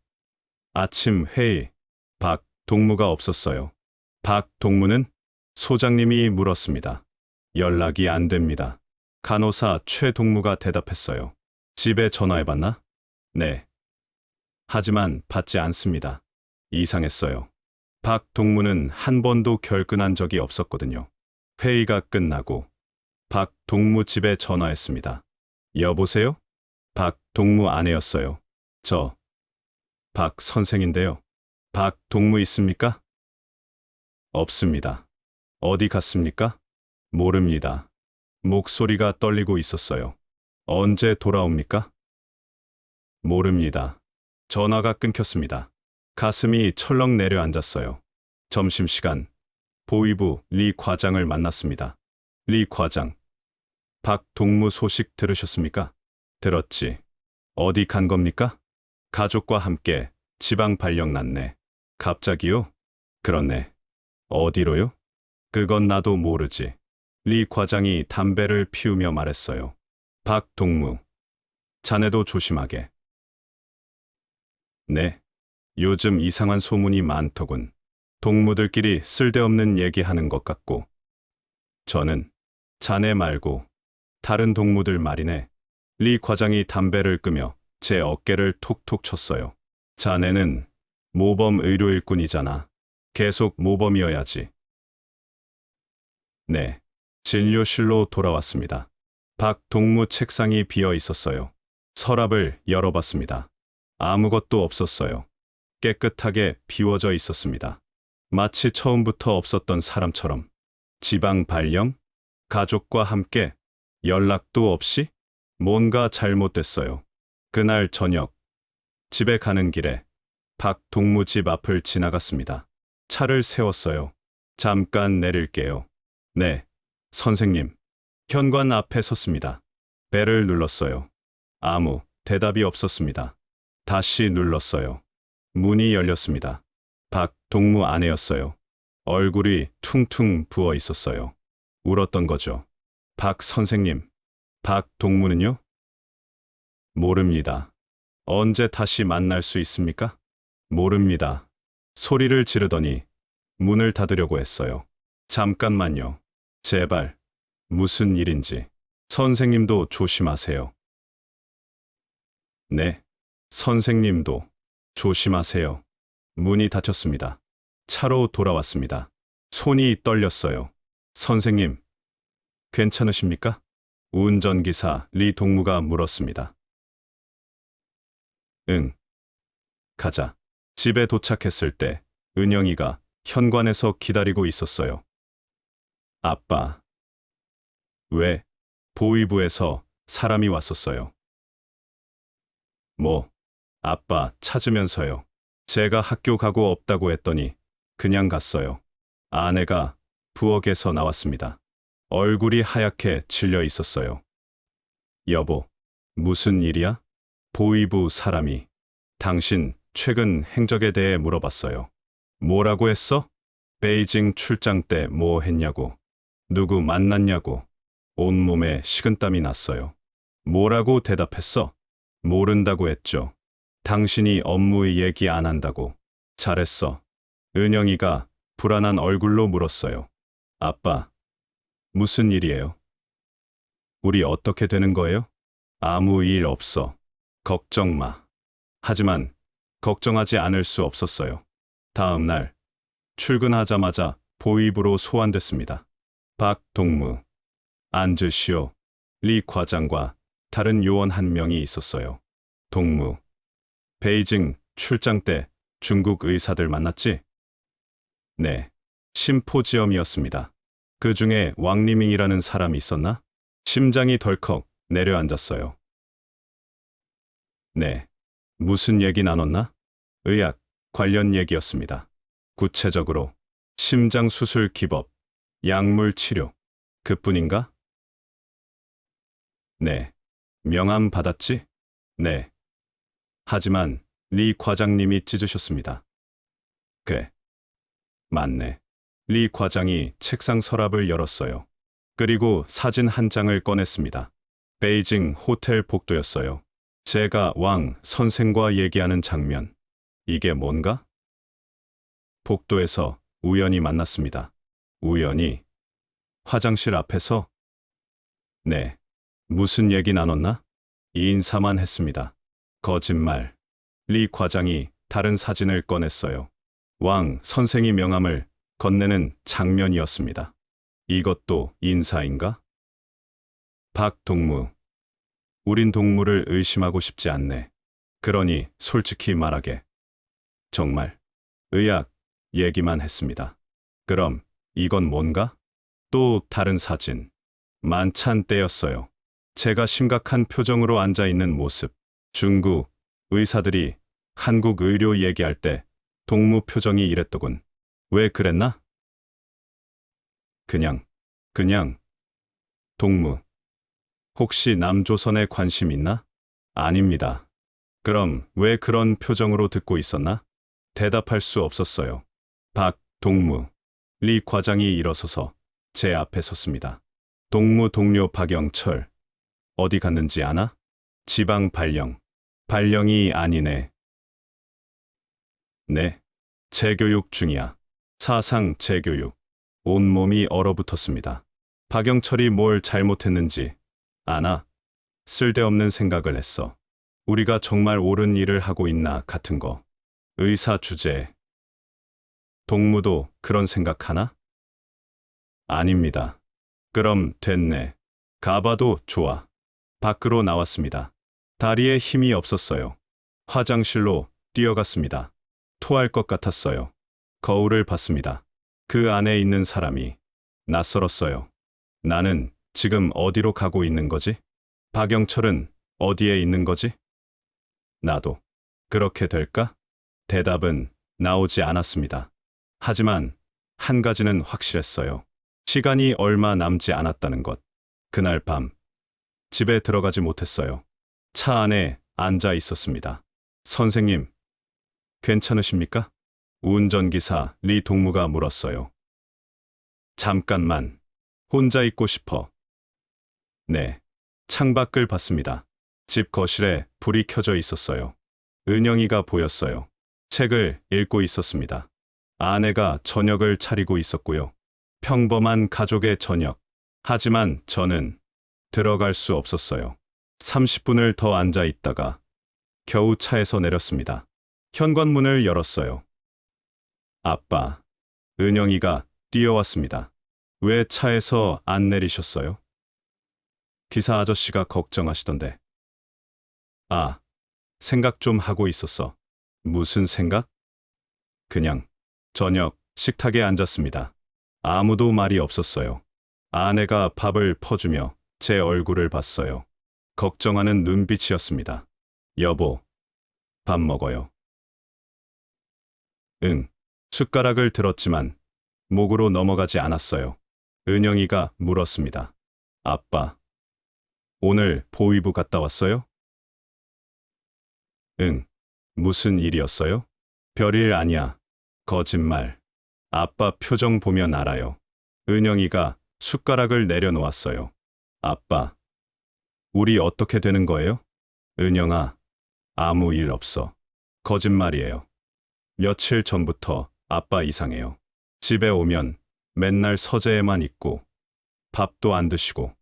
아침 회의. 박동무가 없었어요. 박동무는 소장님이 물었습니다. 연락이 안 됩니다. 간호사 최동무가 대답했어요. 집에 전화해봤나? 네. 하지만 받지 않습니다. 이상했어요. 박동무는 한 번도 결근한 적이 없었거든요. 회의가 끝나고 박동무 집에 전화했습니다. 여보세요? 박동무 아내였어요. 저 박 선생인데요. 박동무 있습니까? 없습니다. 어디 갔습니까? 모릅니다. 목소리가 떨리고 있었어요. 언제 돌아옵니까? 모릅니다. 전화가 끊겼습니다. 가슴이 철렁 내려앉았어요. 점심시간, 보위부 리 과장을 만났습니다. 리 과장, 박동무 소식 들으셨습니까? 들었지. 어디 간 겁니까? 가족과 함께 지방 발령 났네. 갑자기요? 그렇네. 어디로요? 그건 나도 모르지. 리 과장이 담배를 피우며 말했어요. 박동무, 자네도 조심하게. 네. 요즘 이상한 소문이 많더군. 동무들끼리 쓸데없는 얘기하는 것 같고. 저는 자네 말고 다른 동무들 말이네. 리 과장이 담배를 끄며 제 어깨를 톡톡 쳤어요. 자네는 모범 의료일꾼이잖아. 계속 모범이어야지. 네. 진료실로 돌아왔습니다. 박동무 책상이 비어 있었어요. 서랍을 열어봤습니다. 아무것도 없었어요. 깨끗하게 비워져 있었습니다. 마치 처음부터 없었던 사람처럼. 지방 발령? 가족과 함께? 연락도 없이? 뭔가 잘못됐어요. 그날 저녁, 집에 가는 길에 박동무 집 앞을 지나갔습니다. 차를 세웠어요. 잠깐 내릴게요. 네, 선생님. 현관 앞에 섰습니다. 벨을 눌렀어요. 아무 대답이 없었습니다. 다시 눌렀어요. 문이 열렸습니다. 박동무 아내였어요. 얼굴이 퉁퉁 부어 있었어요. 울었던 거죠. 박 선생님, 박동무는요? 모릅니다. 언제 다시 만날 수 있습니까? 모릅니다. 소리를 지르더니 문을 닫으려고 했어요. 잠깐만요. 제발. 무슨 일인지. 선생님도 조심하세요. 네. 선생님도 조심하세요. 문이 닫혔습니다. 차로 돌아왔습니다. 손이 떨렸어요. 선생님, 괜찮으십니까? 운전기사 리 동무가 물었습니다. 응. 가자. 집에 도착했을 때 은영이가 현관에서 기다리고 있었어요. 아빠. 왜? 보위부에서 사람이 왔었어요. 뭐? 아빠 찾으면서요. 제가 학교 가고 없다고 했더니 그냥 갔어요. 아내가 부엌에서 나왔습니다. 얼굴이 하얗게 질려 있었어요. 여보, 무슨 일이야? 보위부 사람이 당신 최근 행적에 대해 물어봤어요. 뭐라고 했어? 베이징 출장 때 뭐 했냐고. 누구 만났냐고. 온몸에 식은땀이 났어요. 뭐라고 대답했어? 모른다고 했죠. 당신이 업무의 얘기 안 한다고. 잘했어. 은영이가 불안한 얼굴로 물었어요. 아빠, 무슨 일이에요? 우리 어떻게 되는 거예요? 아무 일 없어. 걱정 마. 하지만 걱정하지 않을 수 없었어요. 다음 날 출근하자마자 보위부로 소환됐습니다. 박동무, 앉으시오. 리 과장과 다른 요원 한 명이 있었어요. 동무, 베이징 출장 때 중국 의사들 만났지? 네, 심포지엄이었습니다. 그 중에 왕리밍이라는 사람이 있었나? 심장이 덜컥 내려앉았어요. 네, 무슨 얘기 나눴나? 의학 관련 얘기였습니다. 구체적으로 심장 수술 기법, 약물 치료, 그뿐인가? 네. 명함 받았지? 네. 하지만 리 과장님이 찢으셨습니다. 맞네. 리 과장이 책상 서랍을 열었어요. 그리고 사진 한 장을 꺼냈습니다. 베이징 호텔 복도였어요. 제가 왕 선생과 얘기하는 장면. 이게 뭔가? 복도에서 우연히 만났습니다. 우연히? 화장실 앞에서? 네. 무슨 얘기 나눴나? 인사만 했습니다. 거짓말. 리 과장이 다른 사진을 꺼냈어요. 왕 선생이 명함을 건네는 장면이었습니다. 이것도 인사인가? 박동무. 우린 동무를 의심하고 싶지 않네. 그러니 솔직히 말하게. 정말 의학 얘기만 했습니다. 그럼 이건 뭔가? 또 다른 사진. 만찬 때였어요. 제가 심각한 표정으로 앉아 있는 모습. 중국 의사들이 한국 의료 얘기할 때 동무 표정이 이랬더군. 왜 그랬나? 그냥. 동무. 혹시 남조선에 관심 있나? 아닙니다. 그럼 왜 그런 표정으로 듣고 있었나? 대답할 수 없었어요. 박동무. 리 과장이 일어서서 제 앞에 섰습니다. 동무 동료 박영철. 어디 갔는지 아나? 지방 발령. 발령이 아니네. 네. 재교육 중이야. 사상 재교육. 온몸이 얼어붙었습니다. 박영철이 뭘 잘못했는지 아나? 쓸데없는 생각을 했어. 우리가 정말 옳은 일을 하고 있나 같은 거. 의사 주제. 동무도 그런 생각하나? 아닙니다. 그럼 됐네. 가봐도 좋아. 밖으로 나왔습니다. 다리에 힘이 없었어요. 화장실로 뛰어갔습니다. 토할 것 같았어요. 거울을 봤습니다. 그 안에 있는 사람이 낯설었어요. 나는 지금 어디로 가고 있는 거지? 박영철은 어디에 있는 거지? 나도 그렇게 될까? 대답은 나오지 않았습니다. 하지만 한 가지는 확실했어요. 시간이 얼마 남지 않았다는 것. 그날 밤 집에 들어가지 못했어요. 차 안에 앉아 있었습니다. 선생님, 괜찮으십니까? 운전기사 리 동무가 물었어요. 잠깐만. 혼자 있고 싶어. 네. 창밖을 봤습니다. 집 거실에 불이 켜져 있었어요. 은영이가 보였어요. 책을 읽고 있었습니다. 아내가 저녁을 차리고 있었고요. 평범한 가족의 저녁. 하지만 저는 들어갈 수 없었어요. 30분을 더 앉아 있다가 겨우 차에서 내렸습니다. 현관문을 열었어요. 아빠. 은영이가 뛰어왔습니다. 왜 차에서 안 내리셨어요? 기사 아저씨가 걱정하시던데. 아, 생각 좀 하고 있었어. 무슨 생각? 그냥 저녁 식탁에 앉았습니다. 아무도 말이 없었어요. 아내가 밥을 퍼주며 제 얼굴을 봤어요. 걱정하는 눈빛이었습니다. 여보, 밥 먹어요. 응. 숟가락을 들었지만 목으로 넘어가지 않았어요. 은영이가 물었습니다. 아빠, 오늘 보위부 갔다 왔어요? 응. 무슨 일이었어요? 별일 아니야. 거짓말. 아빠 표정 보면 알아요. 은영이가 숟가락을 내려놓았어요. 아빠, 우리 어떻게 되는 거예요? 은영아, 아무 일 없어. 거짓말이에요. 며칠 전부터 아빠 이상해요. 집에 오면 맨날 서재에만 있고 밥도 안 드시고.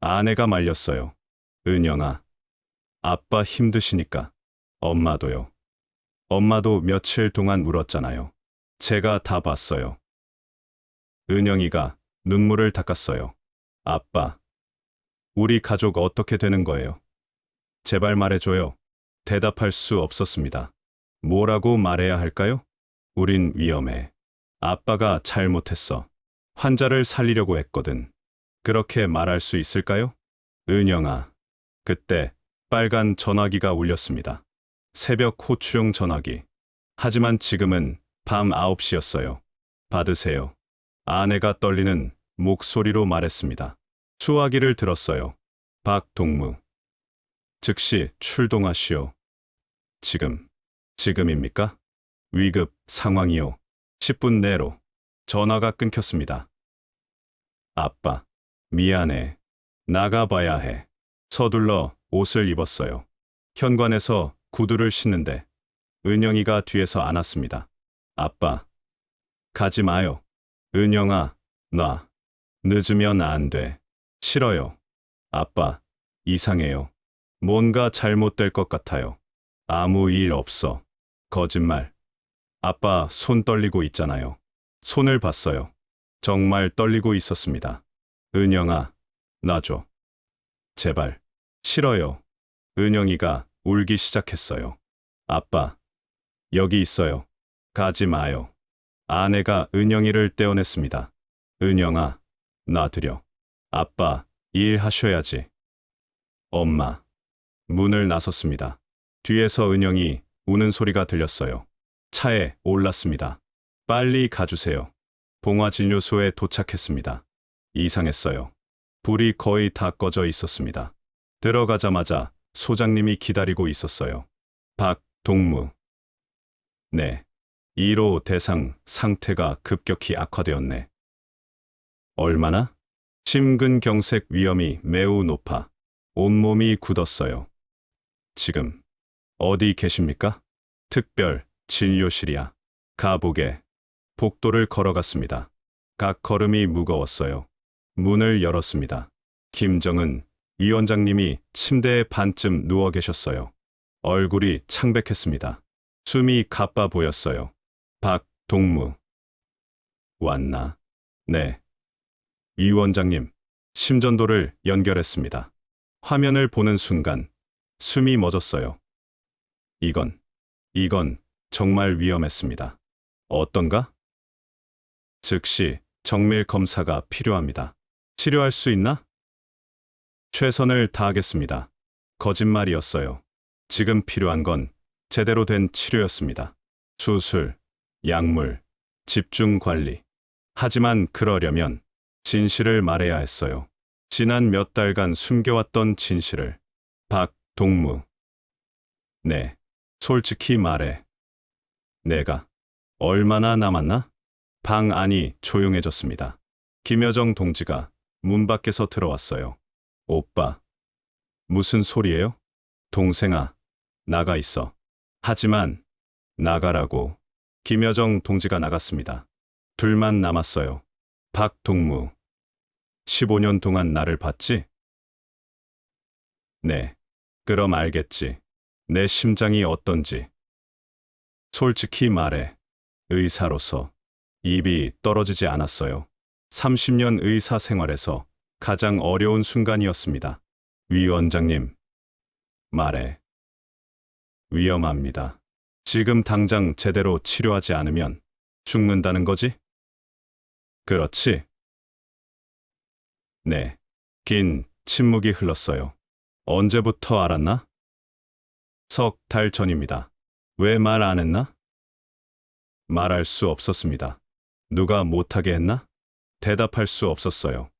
아내가 말렸어요. 은영아, 아빠 힘드시니까. 엄마도요. 엄마도 며칠 동안 울었잖아요. 제가 다 봤어요. 은영이가 눈물을 닦았어요. 아빠, 우리 가족 어떻게 되는 거예요? 제발 말해줘요. 대답할 수 없었습니다. 뭐라고 말해야 할까요? 우린 위험해. 아빠가 잘못했어. 환자를 살리려고 했거든. 그렇게 말할 수 있을까요? 은영아. 그때 빨간 전화기가 울렸습니다. 새벽 호출용 전화기. 하지만 지금은 밤 9시였어요. 받으세요. 아내가 떨리는 목소리로 말했습니다. 수화기를 들었어요. 박동무. 즉시 출동하시오. 지금입니까? 위급 상황이요. 10분 내로. 전화가 끊겼습니다. 아빠, 미안해. 나가봐야 해. 서둘러 옷을 입었어요. 현관에서 구두를 신는데 은영이가 뒤에서 안았습니다. 아빠, 가지 마요. 은영아, 놔. 늦으면 안 돼. 싫어요. 아빠, 이상해요. 뭔가 잘못될 것 같아요. 아무 일 없어. 거짓말. 아빠 손 떨리고 있잖아요. 손을 봤어요. 정말 떨리고 있었습니다. 은영아, 놔줘. 제발. 싫어요. 은영이가 울기 시작했어요. 아빠, 여기 있어요. 가지 마요. 아내가 은영이를 떼어냈습니다. 은영아, 놔드려. 아빠, 일하셔야지. 엄마. 문을 나섰습니다. 뒤에서 은영이 우는 소리가 들렸어요. 차에 올랐습니다. 빨리 가주세요. 봉화진료소에 도착했습니다. 이상했어요. 불이 거의 다 꺼져 있었습니다. 들어가자마자 소장님이 기다리고 있었어요. 박동무. 네. 1호 대상 상태가 급격히 악화되었네. 얼마나? 심근경색 위험이 매우 높아 온몸이 굳었어요. 지금 어디 계십니까? 특별 진료실이야. 가보게. 복도를 걸어갔습니다. 각 걸음이 무거웠어요. 문을 열었습니다. 김정은 위원장님이 침대에 반쯤 누워 계셨어요. 얼굴이 창백했습니다. 숨이 가빠 보였어요. 박동무. 왔나? 네. 위원장님, 심전도를 연결했습니다. 화면을 보는 순간 숨이 멎었어요. 이건 정말 위험했습니다. 어떤가? 즉시 정밀 검사가 필요합니다. 치료할 수 있나? 최선을 다하겠습니다. 거짓말이었어요. 지금 필요한 건 제대로 된 치료였습니다. 수술, 약물, 집중 관리. 하지만 그러려면 진실을 말해야 했어요. 지난 몇 달간 숨겨왔던 진실을. 박동무. 네, 솔직히 말해. 내가 얼마나 남았나? 방 안이 조용해졌습니다. 김여정 동지가 문 밖에서 들어왔어요. 오빠, 무슨 소리예요? 동생아, 나가 있어. 하지만 나가라고. 김여정 동지가 나갔습니다. 둘만 남았어요. 박동무. 15년 동안 나를 봤지? 네. 그럼 알겠지. 내 심장이 어떤지. 솔직히 말해. 의사로서 입이 떨어지지 않았어요. 30년 의사 생활에서 가장 어려운 순간이었습니다. 위원장님, 말해. 위험합니다. 지금 당장 제대로 치료하지 않으면 죽는다는 거지? 그렇지? 네. 긴 침묵이 흘렀어요. 언제부터 알았나? 석 달 전입니다. 왜 말 안 했나? 말할 수 없었습니다. 누가 못하게 했나? 대답할 수 없었어요.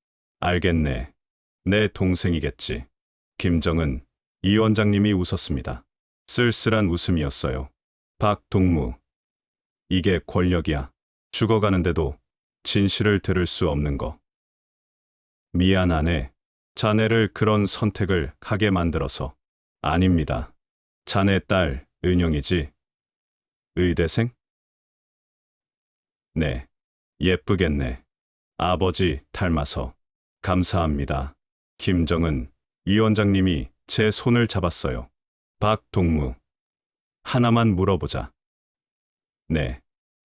알겠네. 내 동생이겠지. 김정은 이 원장님이 웃었습니다. 쓸쓸한 웃음이었어요. 박동무. 이게 권력이야. 죽어가는데도 진실을 들을 수 없는 거. 미안하네. 자네를 그런 선택을 하게 만들어서. 아닙니다. 자네 딸 은영이지. 의대생? 네. 예쁘겠네. 아버지 닮아서. 감사합니다. 김정은 위원장님이 제 손을 잡았어요. 박동무. 하나만 물어보자. 네.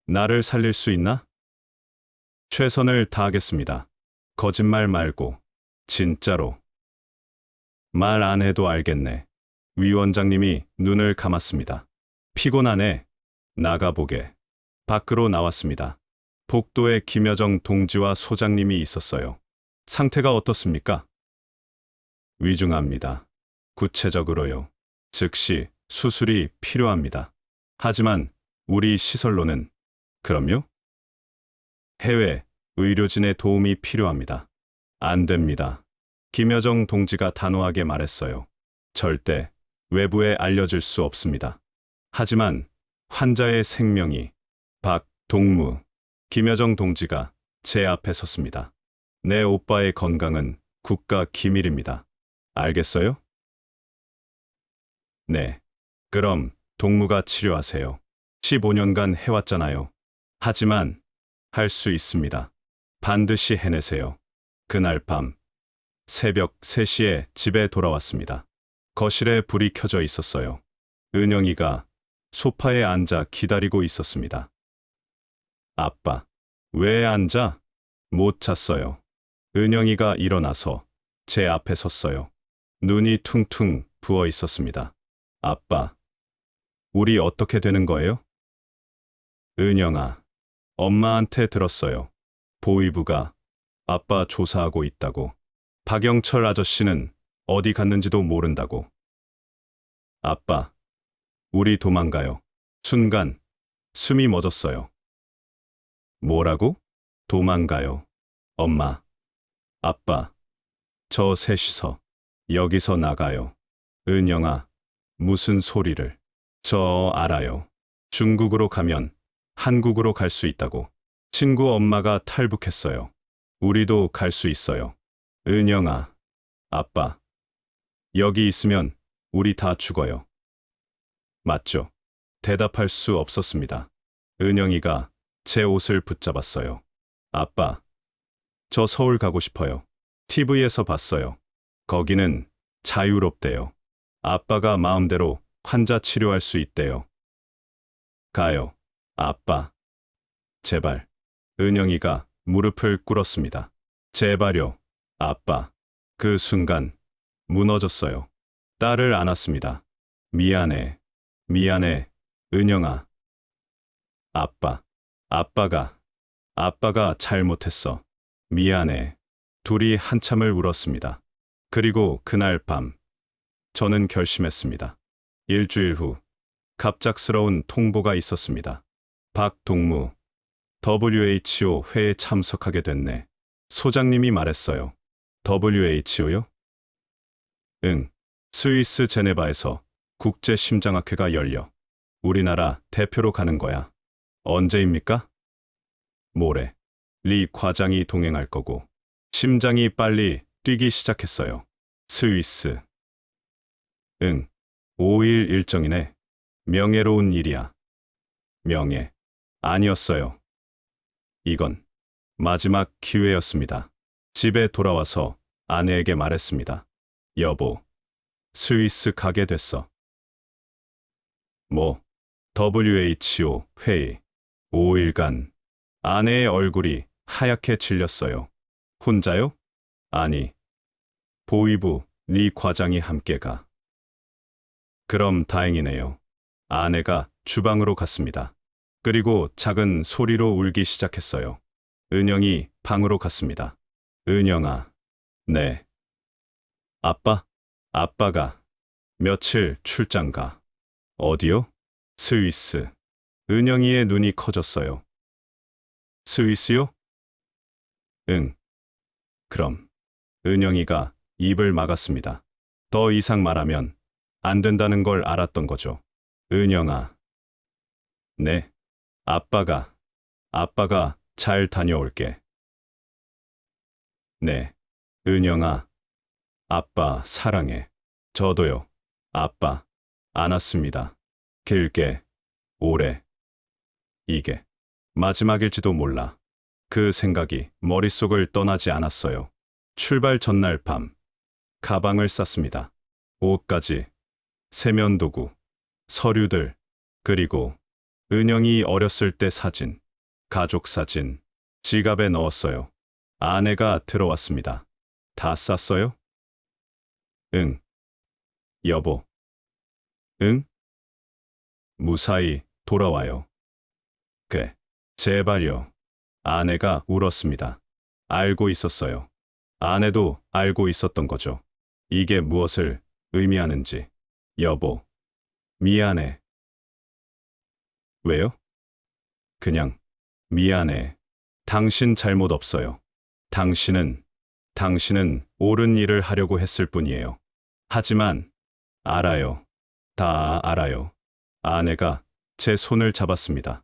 나를 살릴 수 있나? 최선을 다하겠습니다. 거짓말 말고. 진짜로. 말 안 해도 알겠네. 위원장님이 눈을 감았습니다. 피곤하네. 나가보게. 밖으로 나왔습니다. 복도에 김여정 동지와 소장님이 있었어요. 상태가 어떻습니까? 위중합니다. 구체적으로요. 즉시 수술이 필요합니다. 하지만 우리 시설로는. 그럼요? 해외 의료진의 도움이 필요합니다. 안 됩니다. 김여정 동지가 단호하게 말했어요. 절대 외부에 알려질 수 없습니다. 하지만 환자의 생명이 박동무, 김여정 동지가 제 앞에 섰습니다. 내 오빠의 건강은 국가 기밀입니다. 알겠어요? 네. 그럼 동무가 치료하세요. 15년간 해왔잖아요. 하지만 할 수 있습니다. 반드시 해내세요. 그날 밤 새벽 3시에 집에 돌아왔습니다. 거실에 불이 켜져 있었어요. 은영이가 소파에 앉아 기다리고 있었습니다. 아빠, 왜 앉아? 못 잤어요. 은영이가 일어나서 제 앞에 섰어요. 눈이 퉁퉁 부어 있었습니다. 아빠, 우리 어떻게 되는 거예요? 은영아, 엄마한테 들었어요. 보위부가 아빠 조사하고 있다고. 박영철 아저씨는 어디 갔는지도 모른다고. 아빠, 우리 도망가요. 순간 숨이 멎었어요. 뭐라고? 도망가요. 엄마, 아빠, 저 셋이서 여기서 나가요. 은영아, 무슨 소리를. 저 알아요. 중국으로 가면 한국으로 갈 수 있다고. 친구 엄마가 탈북했어요. 우리도 갈 수 있어요. 은영아, 아빠, 여기 있으면 우리 다 죽어요. 맞죠? 대답할 수 없었습니다. 은영이가 제 옷을 붙잡았어요. 아빠, 저 서울 가고 싶어요. TV에서 봤어요. 거기는 자유롭대요. 아빠가 마음대로 환자 치료할 수 있대요. 가요. 아빠. 제발. 은영이가 무릎을 꿇었습니다. 제발요. 아빠. 그 순간 무너졌어요. 딸을 안았습니다. 미안해. 미안해. 은영아. 아빠. 아빠가 잘못했어. 미안해. 둘이 한참을 울었습니다. 그리고 그날 밤 저는 결심했습니다. 일주일 후 갑작스러운 통보가 있었습니다. 박동무, WHO 회에 참석하게 됐네. 소장님이 말했어요. WHO요? 응. 스위스 제네바에서 국제심장학회가 열려. 우리나라 대표로 가는 거야. 언제입니까? 모레. 리 과장이 동행할 거고. 심장이 빨리 뛰기 시작했어요. 스위스. 응. 5일 일정이네. 명예로운 일이야. 명예. 아니었어요. 이건 마지막 기회였습니다. 집에 돌아와서 아내에게 말했습니다. 여보, 스위스 가게 됐어. 뭐, WHO 회의. 5일간 아내의 얼굴이 하얗게 질렸어요. 혼자요? 아니, 보위부 리 과장이 함께 가. 그럼 다행이네요. 아내가 주방으로 갔습니다. 그리고 작은 소리로 울기 시작했어요. 은영이 방으로 갔습니다. 은영아. 네. 아빠가 며칠 출장 가. 어디요? 스위스. 은영이의 눈이 커졌어요. 스위스요? 응. 그럼. 은영이가 입을 막았습니다. 더 이상 말하면 안 된다는 걸 알았던 거죠. 은영아. 네. 아빠가 잘 다녀올게. 네. 은영아. 아빠 사랑해. 저도요. 아빠. 안았습니다. 길게. 오래. 이게 마지막일지도 몰라. 그 생각이 머릿속을 떠나지 않았어요. 출발 전날 밤. 가방을 쌌습니다. 옷까지. 세면도구. 서류들. 그리고 은영이 어렸을 때 사진. 가족 사진. 지갑에 넣었어요. 아내가 들어왔습니다. 다 쌌어요? 응. 여보. 응? 무사히 돌아와요. 그래. 제발요. 아내가 울었습니다. 알고 있었어요. 아내도 알고 있었던 거죠. 이게 무엇을 의미하는지. 여보. 미안해. 왜요? 그냥 미안해. 당신 잘못 없어요. 당신은 옳은 일을 하려고 했을 뿐이에요. 하지만 알아요. 다 알아요. 아내가 제 손을 잡았습니다.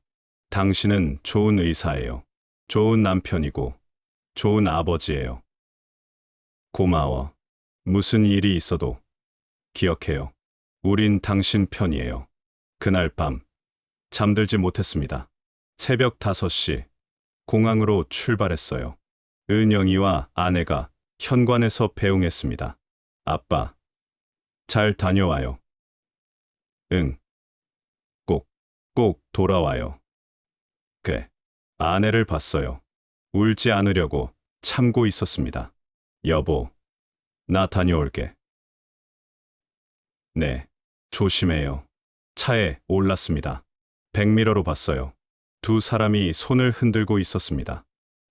당신은 좋은 의사예요. 좋은 남편이고, 좋은 아버지예요. 고마워. 무슨 일이 있어도 기억해요. 우린 당신 편이에요. 그날 밤, 잠들지 못했습니다. 새벽 5시, 공항으로 출발했어요. 은영이와 아내가 현관에서 배웅했습니다. 아빠, 잘 다녀와요. 응, 꼭 돌아와요. 아내를 봤어요. 울지 않으려고 참고 있었습니다. 여보, 나 다녀올게. 네, 조심해요. 차에 올랐습니다. 백미러로 봤어요. 두 사람이 손을 흔들고 있었습니다.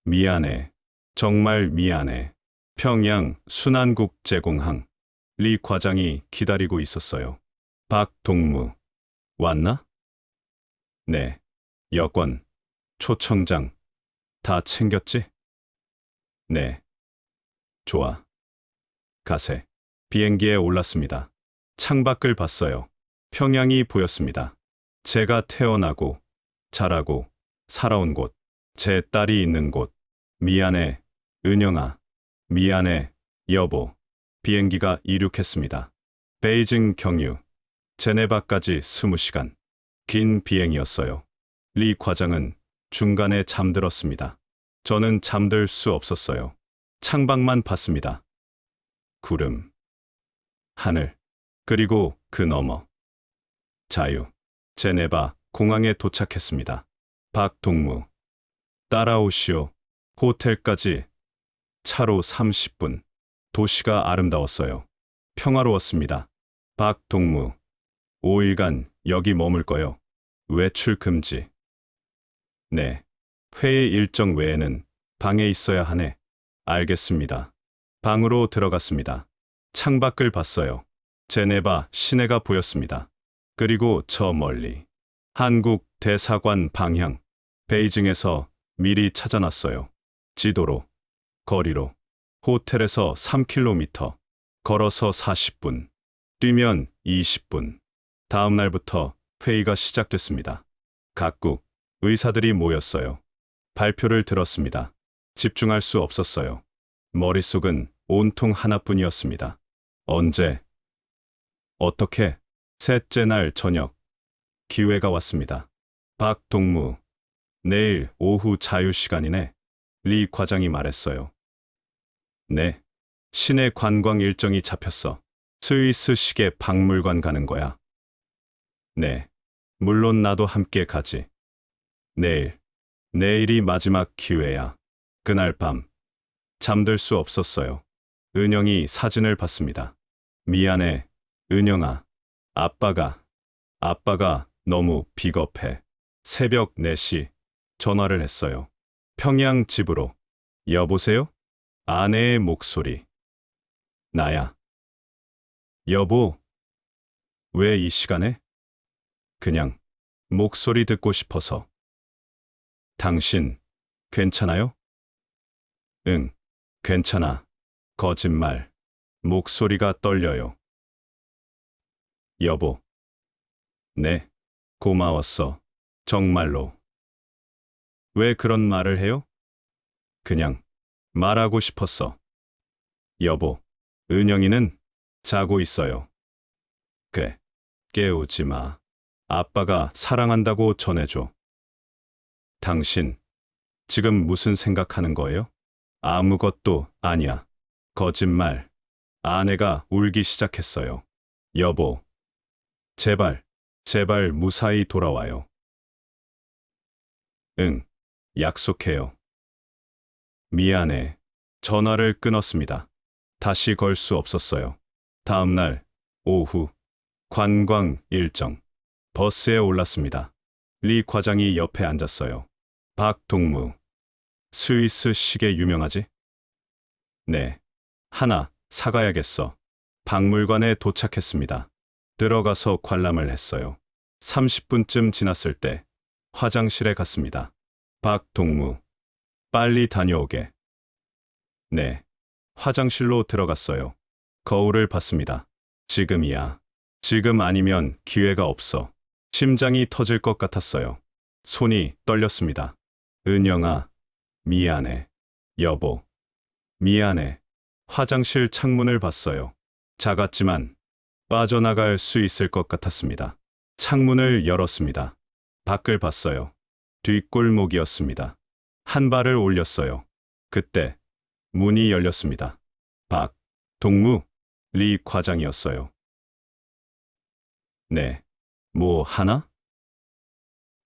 미안해. 정말 미안해. 평양 순안국제공항. 리 과장이 기다리고 있었어요. 박동무, 왔나? 네. 여권, 초청장, 다 챙겼지? 네. 좋아. 가세. 비행기에 올랐습니다. 창밖을 봤어요. 평양이 보였습니다. 제가 태어나고, 자라고, 살아온 곳, 제 딸이 있는 곳. 미안해, 은영아. 미안해, 여보. 비행기가 이륙했습니다. 베이징 경유, 제네바까지 20시간. 긴 비행이었어요. 리 과장은 중간에 잠들었습니다. 저는 잠들 수 없었어요. 창밖만 봤습니다. 구름, 하늘, 그리고 그 너머. 자유. 제네바 공항에 도착했습니다. 박동무, 따라오시오. 호텔까지 차로 30분. 도시가 아름다웠어요. 평화로웠습니다. 박동무, 5일간 여기 머물 거요. 외출 금지. 네. 회의 일정 외에는 방에 있어야 하네. 알겠습니다. 방으로 들어갔습니다. 창밖을 봤어요. 제네바 시내가 보였습니다. 그리고 저 멀리 한국 대사관 방향. 베이징에서 미리 찾아놨어요. 지도로, 거리로. 호텔에서 3km, 걸어서 40분, 뛰면 20분. 다음 날부터 회의가 시작됐습니다. 각국 의사들이 모였어요. 발표를 들었습니다. 집중할 수 없었어요. 머릿속은 온통 하나뿐이었습니다. 언제? 어떻게? 셋째 날 저녁. 기회가 왔습니다. 박동무, 내일 오후 자유시간이네. 리 과장이 말했어요. 네. 시내 관광 일정이 잡혔어. 스위스 시계 박물관 가는 거야. 네. 물론 나도 함께 가지. 내일이 마지막 기회야. 그날 밤. 잠들 수 없었어요. 은영이 사진을 봤습니다. 미안해, 은영아. 아빠가 너무 비겁해. 새벽 4시 전화를 했어요. 평양 집으로. 여보세요? 아내의 목소리. 나야. 여보, 왜 이 시간에? 그냥 목소리 듣고 싶어서. 당신, 괜찮아요? 응, 괜찮아. 거짓말. 목소리가 떨려요. 여보. 네, 고마웠어. 정말로. 왜 그런 말을 해요? 그냥 말하고 싶었어. 여보, 은영이는 자고 있어요. 깨우지 마. 아빠가 사랑한다고 전해줘. 당신, 지금 무슨 생각하는 거예요? 아무것도 아니야. 거짓말. 아내가 울기 시작했어요. 여보, 제발 무사히 돌아와요. 응, 약속해요. 미안해. 전화를 끊었습니다. 다시 걸 수 없었어요. 다음 날 오후 관광 일정. 버스에 올랐습니다. 리 과장이 옆에 앉았어요. 박동무, 스위스 시계 유명하지? 네. 하나 사가야겠어. 박물관에 도착했습니다. 들어가서 관람을 했어요. 30분쯤 지났을 때 화장실에 갔습니다. 박동무, 빨리 다녀오게. 네. 화장실로 들어갔어요. 거울을 봤습니다. 지금이야. 지금 아니면 기회가 없어. 심장이 터질 것 같았어요. 손이 떨렸습니다. 은영아, 미안해. 여보, 미안해. 화장실 창문을 봤어요. 작았지만 빠져나갈 수 있을 것 같았습니다. 창문을 열었습니다. 밖을 봤어요. 뒷골목이었습니다. 한 발을 올렸어요. 그때 문이 열렸습니다. 동무, 리 과장이었어요. 네, 뭐 하나?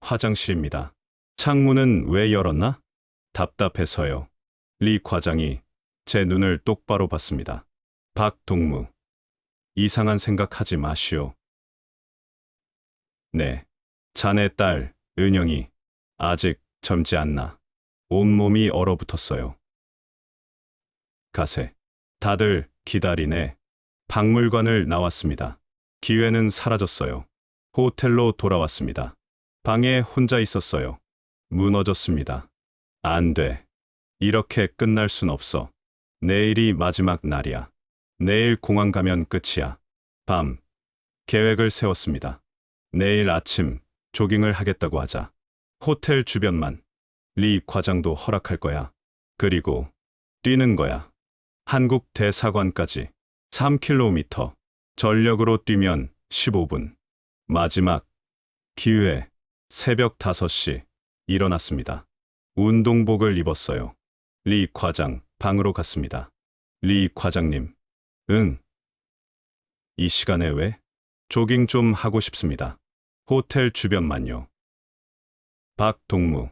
화장실입니다. 창문은 왜 열었나? 답답해서요. 리 과장이 제 눈을 똑바로 봤습니다. 박동무, 이상한 생각하지 마시오. 네, 자네 딸, 은영이 아직 젊지 않나. 온몸이 얼어붙었어요. 가세. 다들 기다리네. 박물관을 나왔습니다. 기회는 사라졌어요. 호텔로 돌아왔습니다. 방에 혼자 있었어요. 무너졌습니다. 안 돼. 이렇게 끝날 순 없어. 내일이 마지막 날이야. 내일 공항 가면 끝이야. 계획을 세웠습니다. 내일 아침 조깅을 하겠다고 하자. 호텔 주변만. 리 과장도 허락할 거야. 그리고 뛰는 거야. 한국 대사관까지 3km. 전력으로 뛰면 15분. 마지막 기회. 새벽 5시 일어났습니다. 운동복을 입었어요. 리 과장 방으로 갔습니다. 리 과장님. 응. 이 시간에 왜? 조깅 좀 하고 싶습니다. 호텔 주변만요. 박동무.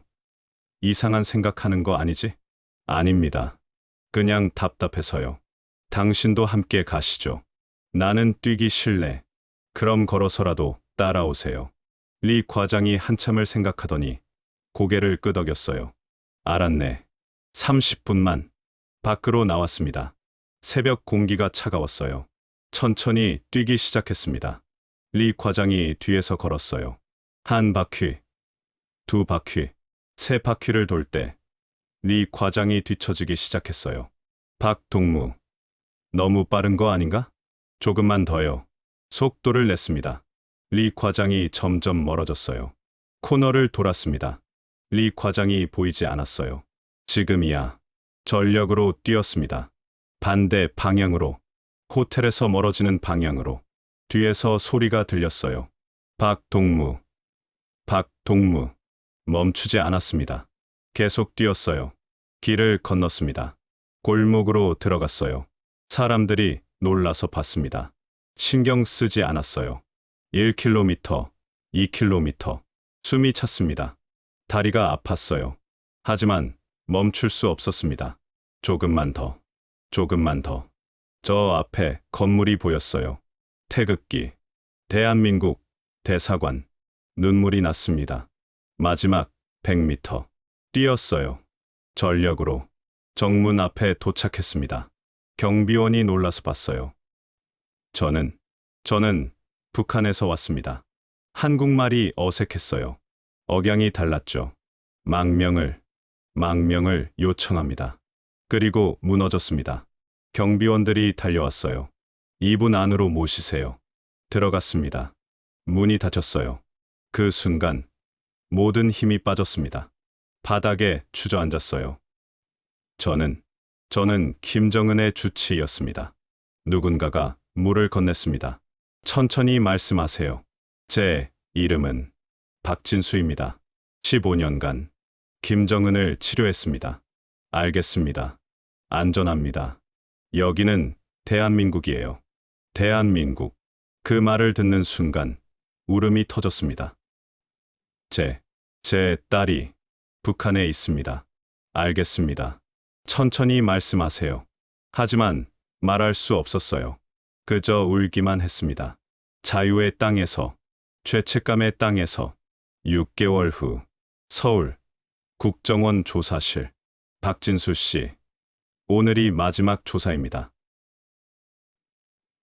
이상한 생각하는 거 아니지? 아닙니다. 그냥 답답해서요. 당신도 함께 가시죠. 나는 뛰기 싫네. 그럼 걸어서라도 따라오세요. 리 과장이 한참을 생각하더니 고개를 끄덕였어요. 알았네. 30분만. 밖으로 나왔습니다. 새벽 공기가 차가웠어요. 천천히 뛰기 시작했습니다. 리 과장이 뒤에서 걸었어요. 한 바퀴, 두 바퀴, 세 바퀴를 돌 때 리 과장이 뒤처지기 시작했어요. 박동무, 너무 빠른 거 아닌가? 조금만 더요. 속도를 냈습니다. 리 과장이 점점 멀어졌어요. 코너를 돌았습니다. 리 과장이 보이지 않았어요. 지금이야. 전력으로 뛰었습니다. 반대 방향으로. 호텔에서 멀어지는 방향으로. 뒤에서 소리가 들렸어요. 박동무. 멈추지 않았습니다. 계속 뛰었어요. 길을 건넜습니다. 골목으로 들어갔어요. 사람들이 놀라서 봤습니다. 신경 쓰지 않았어요. 1km, 2km. 숨이 찼습니다. 다리가 아팠어요. 하지만 멈출 수 없었습니다. 조금만 더. 저 앞에 건물이 보였어요. 태극기. 대한민국 대사관. 눈물이 났습니다. 마지막 100m. 뛰었어요. 전력으로. 정문 앞에 도착했습니다. 경비원이 놀라서 봤어요. 저는 북한에서 왔습니다. 한국말이 어색했어요. 억양이 달랐죠. 망명을 요청합니다. 그리고 무너졌습니다. 경비원들이 달려왔어요. 이분 안으로 모시세요. 들어갔습니다. 문이 닫혔어요. 그 순간 모든 힘이 빠졌습니다. 바닥에 주저앉았어요. 저는 김정은의 주치의였습니다. 누군가가 물을 건넸습니다. 천천히 말씀하세요. 제 이름은 박진수입니다. 15년간 김정은을 치료했습니다. 알겠습니다. 안전합니다. 여기는 대한민국이에요. 대한민국. 그 말을 듣는 순간 울음이 터졌습니다. 제 딸이 북한에 있습니다. 알겠습니다. 천천히 말씀하세요. 하지만 말할 수 없었어요. 그저 울기만 했습니다. 자유의 땅에서, 죄책감의 땅에서. 6개월 후, 서울, 국정원 조사실. 박진수 씨, 오늘이 마지막 조사입니다.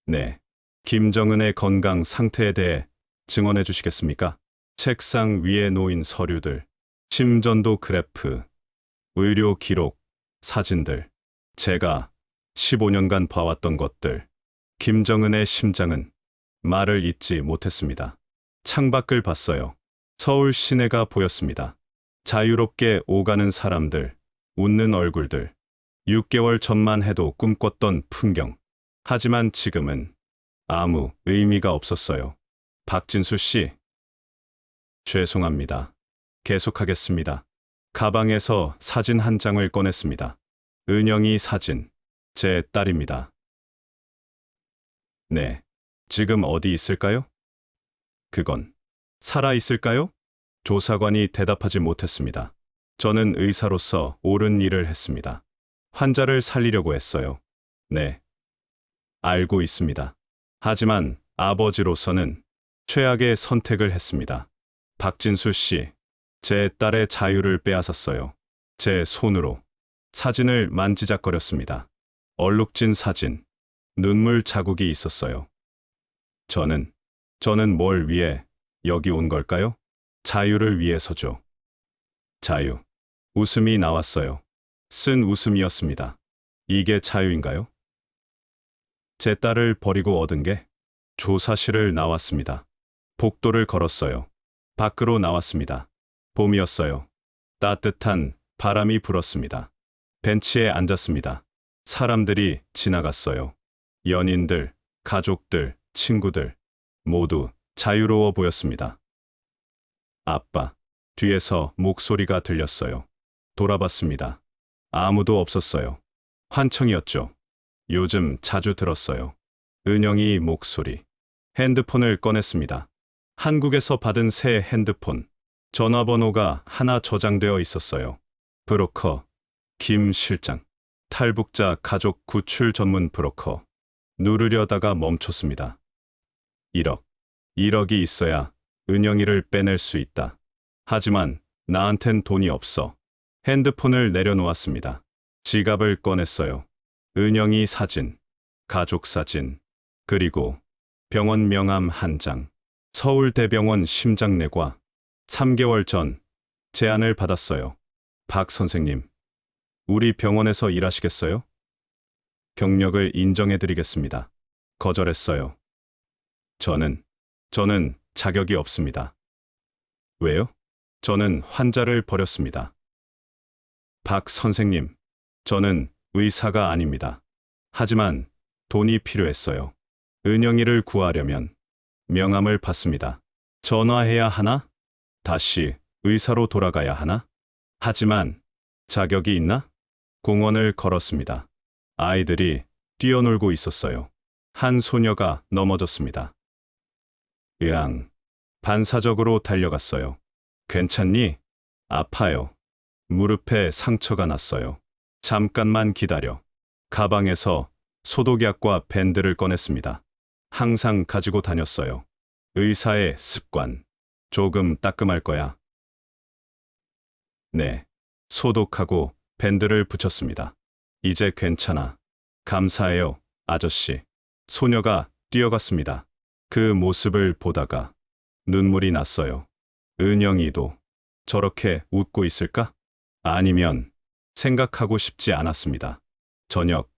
네, 김정은의 건강 상태에 대해 증언해 주시겠습니까? 책상 위에 놓인 서류들, 심전도 그래프, 의료 기록, 사진들, 제가 15년간 봐왔던 것들. 김정은의 심장은 말을 잇지 못했습니다. 창밖을 봤어요. 서울 시내가 보였습니다. 자유롭게 오가는 사람들, 웃는 얼굴들. 6개월 전만 해도 꿈꿨던 풍경. 하지만 지금은 아무 의미가 없었어요. 박진수 씨, 죄송합니다. 계속하겠습니다. 가방에서 사진 한 장을 꺼냈습니다. 은영이 사진, 제 딸입니다. 네, 지금 어디 있을까요? 그건 살아 있을까요? 조사관이 대답하지 못했습니다. 저는 의사로서 옳은 일을 했습니다. 환자를 살리려고 했어요. 네, 알고 있습니다. 하지만 아버지로서는 최악의 선택을 했습니다. 박진수 씨, 제 딸의 자유를 빼앗았어요. 제 손으로 사진을 만지작거렸습니다. 얼룩진 사진, 눈물 자국이 있었어요. 저는 뭘 위해 여기 온 걸까요? 자유를 위해서죠. 자유. 웃음이 나왔어요. 쓴 웃음이었습니다. 이게 자유인가요? 제 딸을 버리고 얻은 게 조사실을 나왔습니다. 복도를 걸었어요. 밖으로 나왔습니다. 봄이었어요. 따뜻한 바람이 불었습니다. 벤치에 앉았습니다. 사람들이 지나갔어요. 연인들, 가족들, 친구들, 모두 자유로워 보였습니다. 아빠, 뒤에서 목소리가 들렸어요. 돌아봤습니다. 아무도 없었어요. 환청이었죠. 요즘 자주 들었어요. 은영이 목소리. 핸드폰을 꺼냈습니다. 한국에서 받은 새 핸드폰. 전화번호가 하나 저장되어 있었어요. 브로커, 김 실장. 탈북자 가족 구출 전문 브로커. 누르려다가 멈췄습니다. 1억이 있어야 은영이를 빼낼 수 있다. 하지만 나한텐 돈이 없어. 핸드폰을 내려놓았습니다. 지갑을 꺼냈어요. 은영이 사진, 가족 사진, 그리고 병원 명함 한 장. 서울대병원 심장내과. 3개월 전 제안을 받았어요. 박 선생님, 우리 병원에서 일하시겠어요? 경력을 인정해드리겠습니다. 거절했어요. 저는 자격이 없습니다. 왜요? 저는 환자를 버렸습니다. 박 선생님, 저는 의사가 아닙니다. 하지만 돈이 필요했어요. 은영이를 구하려면 명함을 받습니다. 전화해야 하나? 다시 의사로 돌아가야 하나? 하지만 자격이 있나? 공원을 걸었습니다. 아이들이 뛰어놀고 있었어요. 한 소녀가 넘어졌습니다. 으앙, 반사적으로 달려갔어요. 괜찮니? 아파요. 무릎에 상처가 났어요. 잠깐만 기다려. 가방에서 소독약과 밴드를 꺼냈습니다. 항상 가지고 다녔어요. 의사의 습관. 조금 따끔할 거야. 네. 소독하고 밴드를 붙였습니다. 이제 괜찮아. 감사해요, 아저씨. 소녀가 뛰어갔습니다. 그 모습을 보다가 눈물이 났어요. 은영이도 저렇게 웃고 있을까? 아니면 생각하고 싶지 않았습니다. 저녁,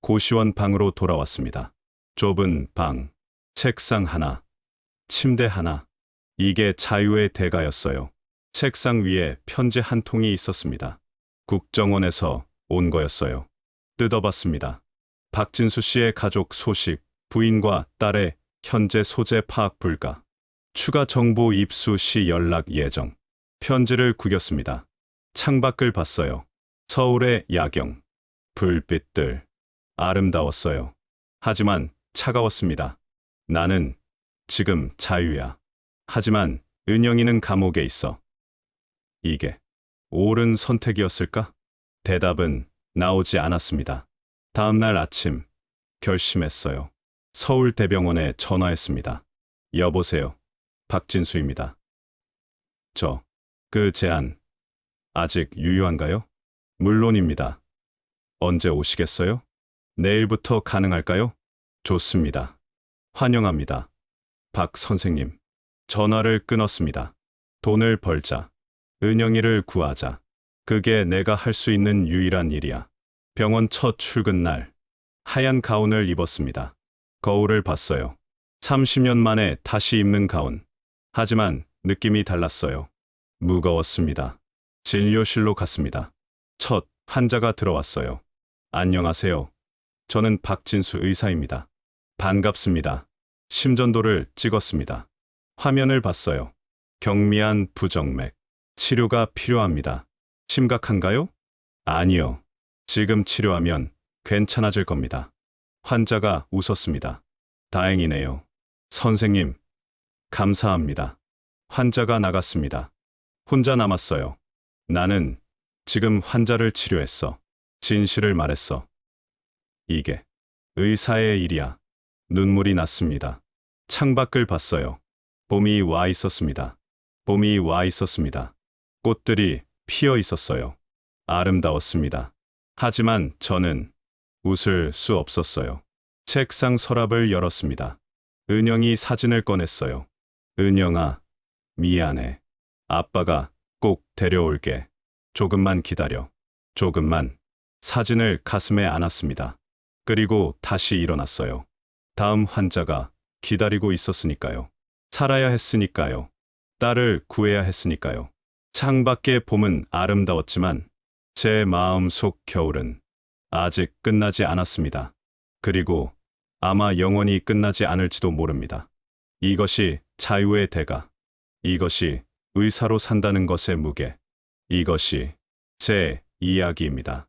고시원 방으로 돌아왔습니다. 좁은 방, 책상 하나, 침대 하나. 이게 자유의 대가였어요. 책상 위에 편지 한 통이 있었습니다. 국정원에서 온 거였어요. 뜯어봤습니다. 박진수 씨의 가족 소식, 부인과 딸의 현재 소재 파악 불가. 추가 정보 입수 시 연락 예정. 편지를 구겼습니다. 창밖을 봤어요. 서울의 야경. 불빛들. 아름다웠어요. 하지만 차가웠습니다. 나는 지금 자유야. 하지만 은영이는 감옥에 있어. 이게 옳은 선택이었을까? 대답은 나오지 않았습니다. 다음 날 아침 결심했어요. 서울대병원에 전화했습니다. 여보세요. 박진수입니다. 그 제안 아직 유효한가요? 물론입니다. 언제 오시겠어요? 내일부터 가능할까요? 좋습니다. 환영합니다. 박 선생님. 전화를 끊었습니다. 돈을 벌자. 은영이를 구하자. 그게 내가 할 수 있는 유일한 일이야. 병원 첫 출근 날. 하얀 가운을 입었습니다. 거울을 봤어요. 30년 만에 다시 입는 가운. 하지만 느낌이 달랐어요. 무거웠습니다. 진료실로 갔습니다. 첫 환자가 들어왔어요. 안녕하세요. 저는 박진수 의사입니다. 반갑습니다. 심전도를 찍었습니다. 화면을 봤어요. 경미한 부정맥. 치료가 필요합니다. 심각한가요? 아니요. 지금 치료하면 괜찮아질 겁니다. 환자가 웃었습니다. 다행이네요. 선생님, 감사합니다. 환자가 나갔습니다. 혼자 남았어요. 나는 지금 환자를 치료했어. 진실을 말했어. 이게 의사의 일이야. 눈물이 났습니다. 창밖을 봤어요. 봄이 와 있었습니다. 봄이 와 있었습니다. 꽃들이 피어 있었어요. 아름다웠습니다. 하지만 저는 웃을 수 없었어요. 책상 서랍을 열었습니다. 은영이 사진을 꺼냈어요. 은영아, 미안해. 아빠가 꼭 데려올게. 조금만 기다려. 조금만. 사진을 가슴에 안았습니다. 그리고 다시 일어났어요. 다음 환자가 기다리고 있었으니까요. 살아야 했으니까요. 딸을 구해야 했으니까요. 창밖의 봄은 아름다웠지만 제 마음속 겨울은 아직 끝나지 않았습니다. 그리고 아마 영원히 끝나지 않을지도 모릅니다. 이것이 자유의 대가. 이것이 의사로 산다는 것의 무게. 이것이 제 이야기입니다.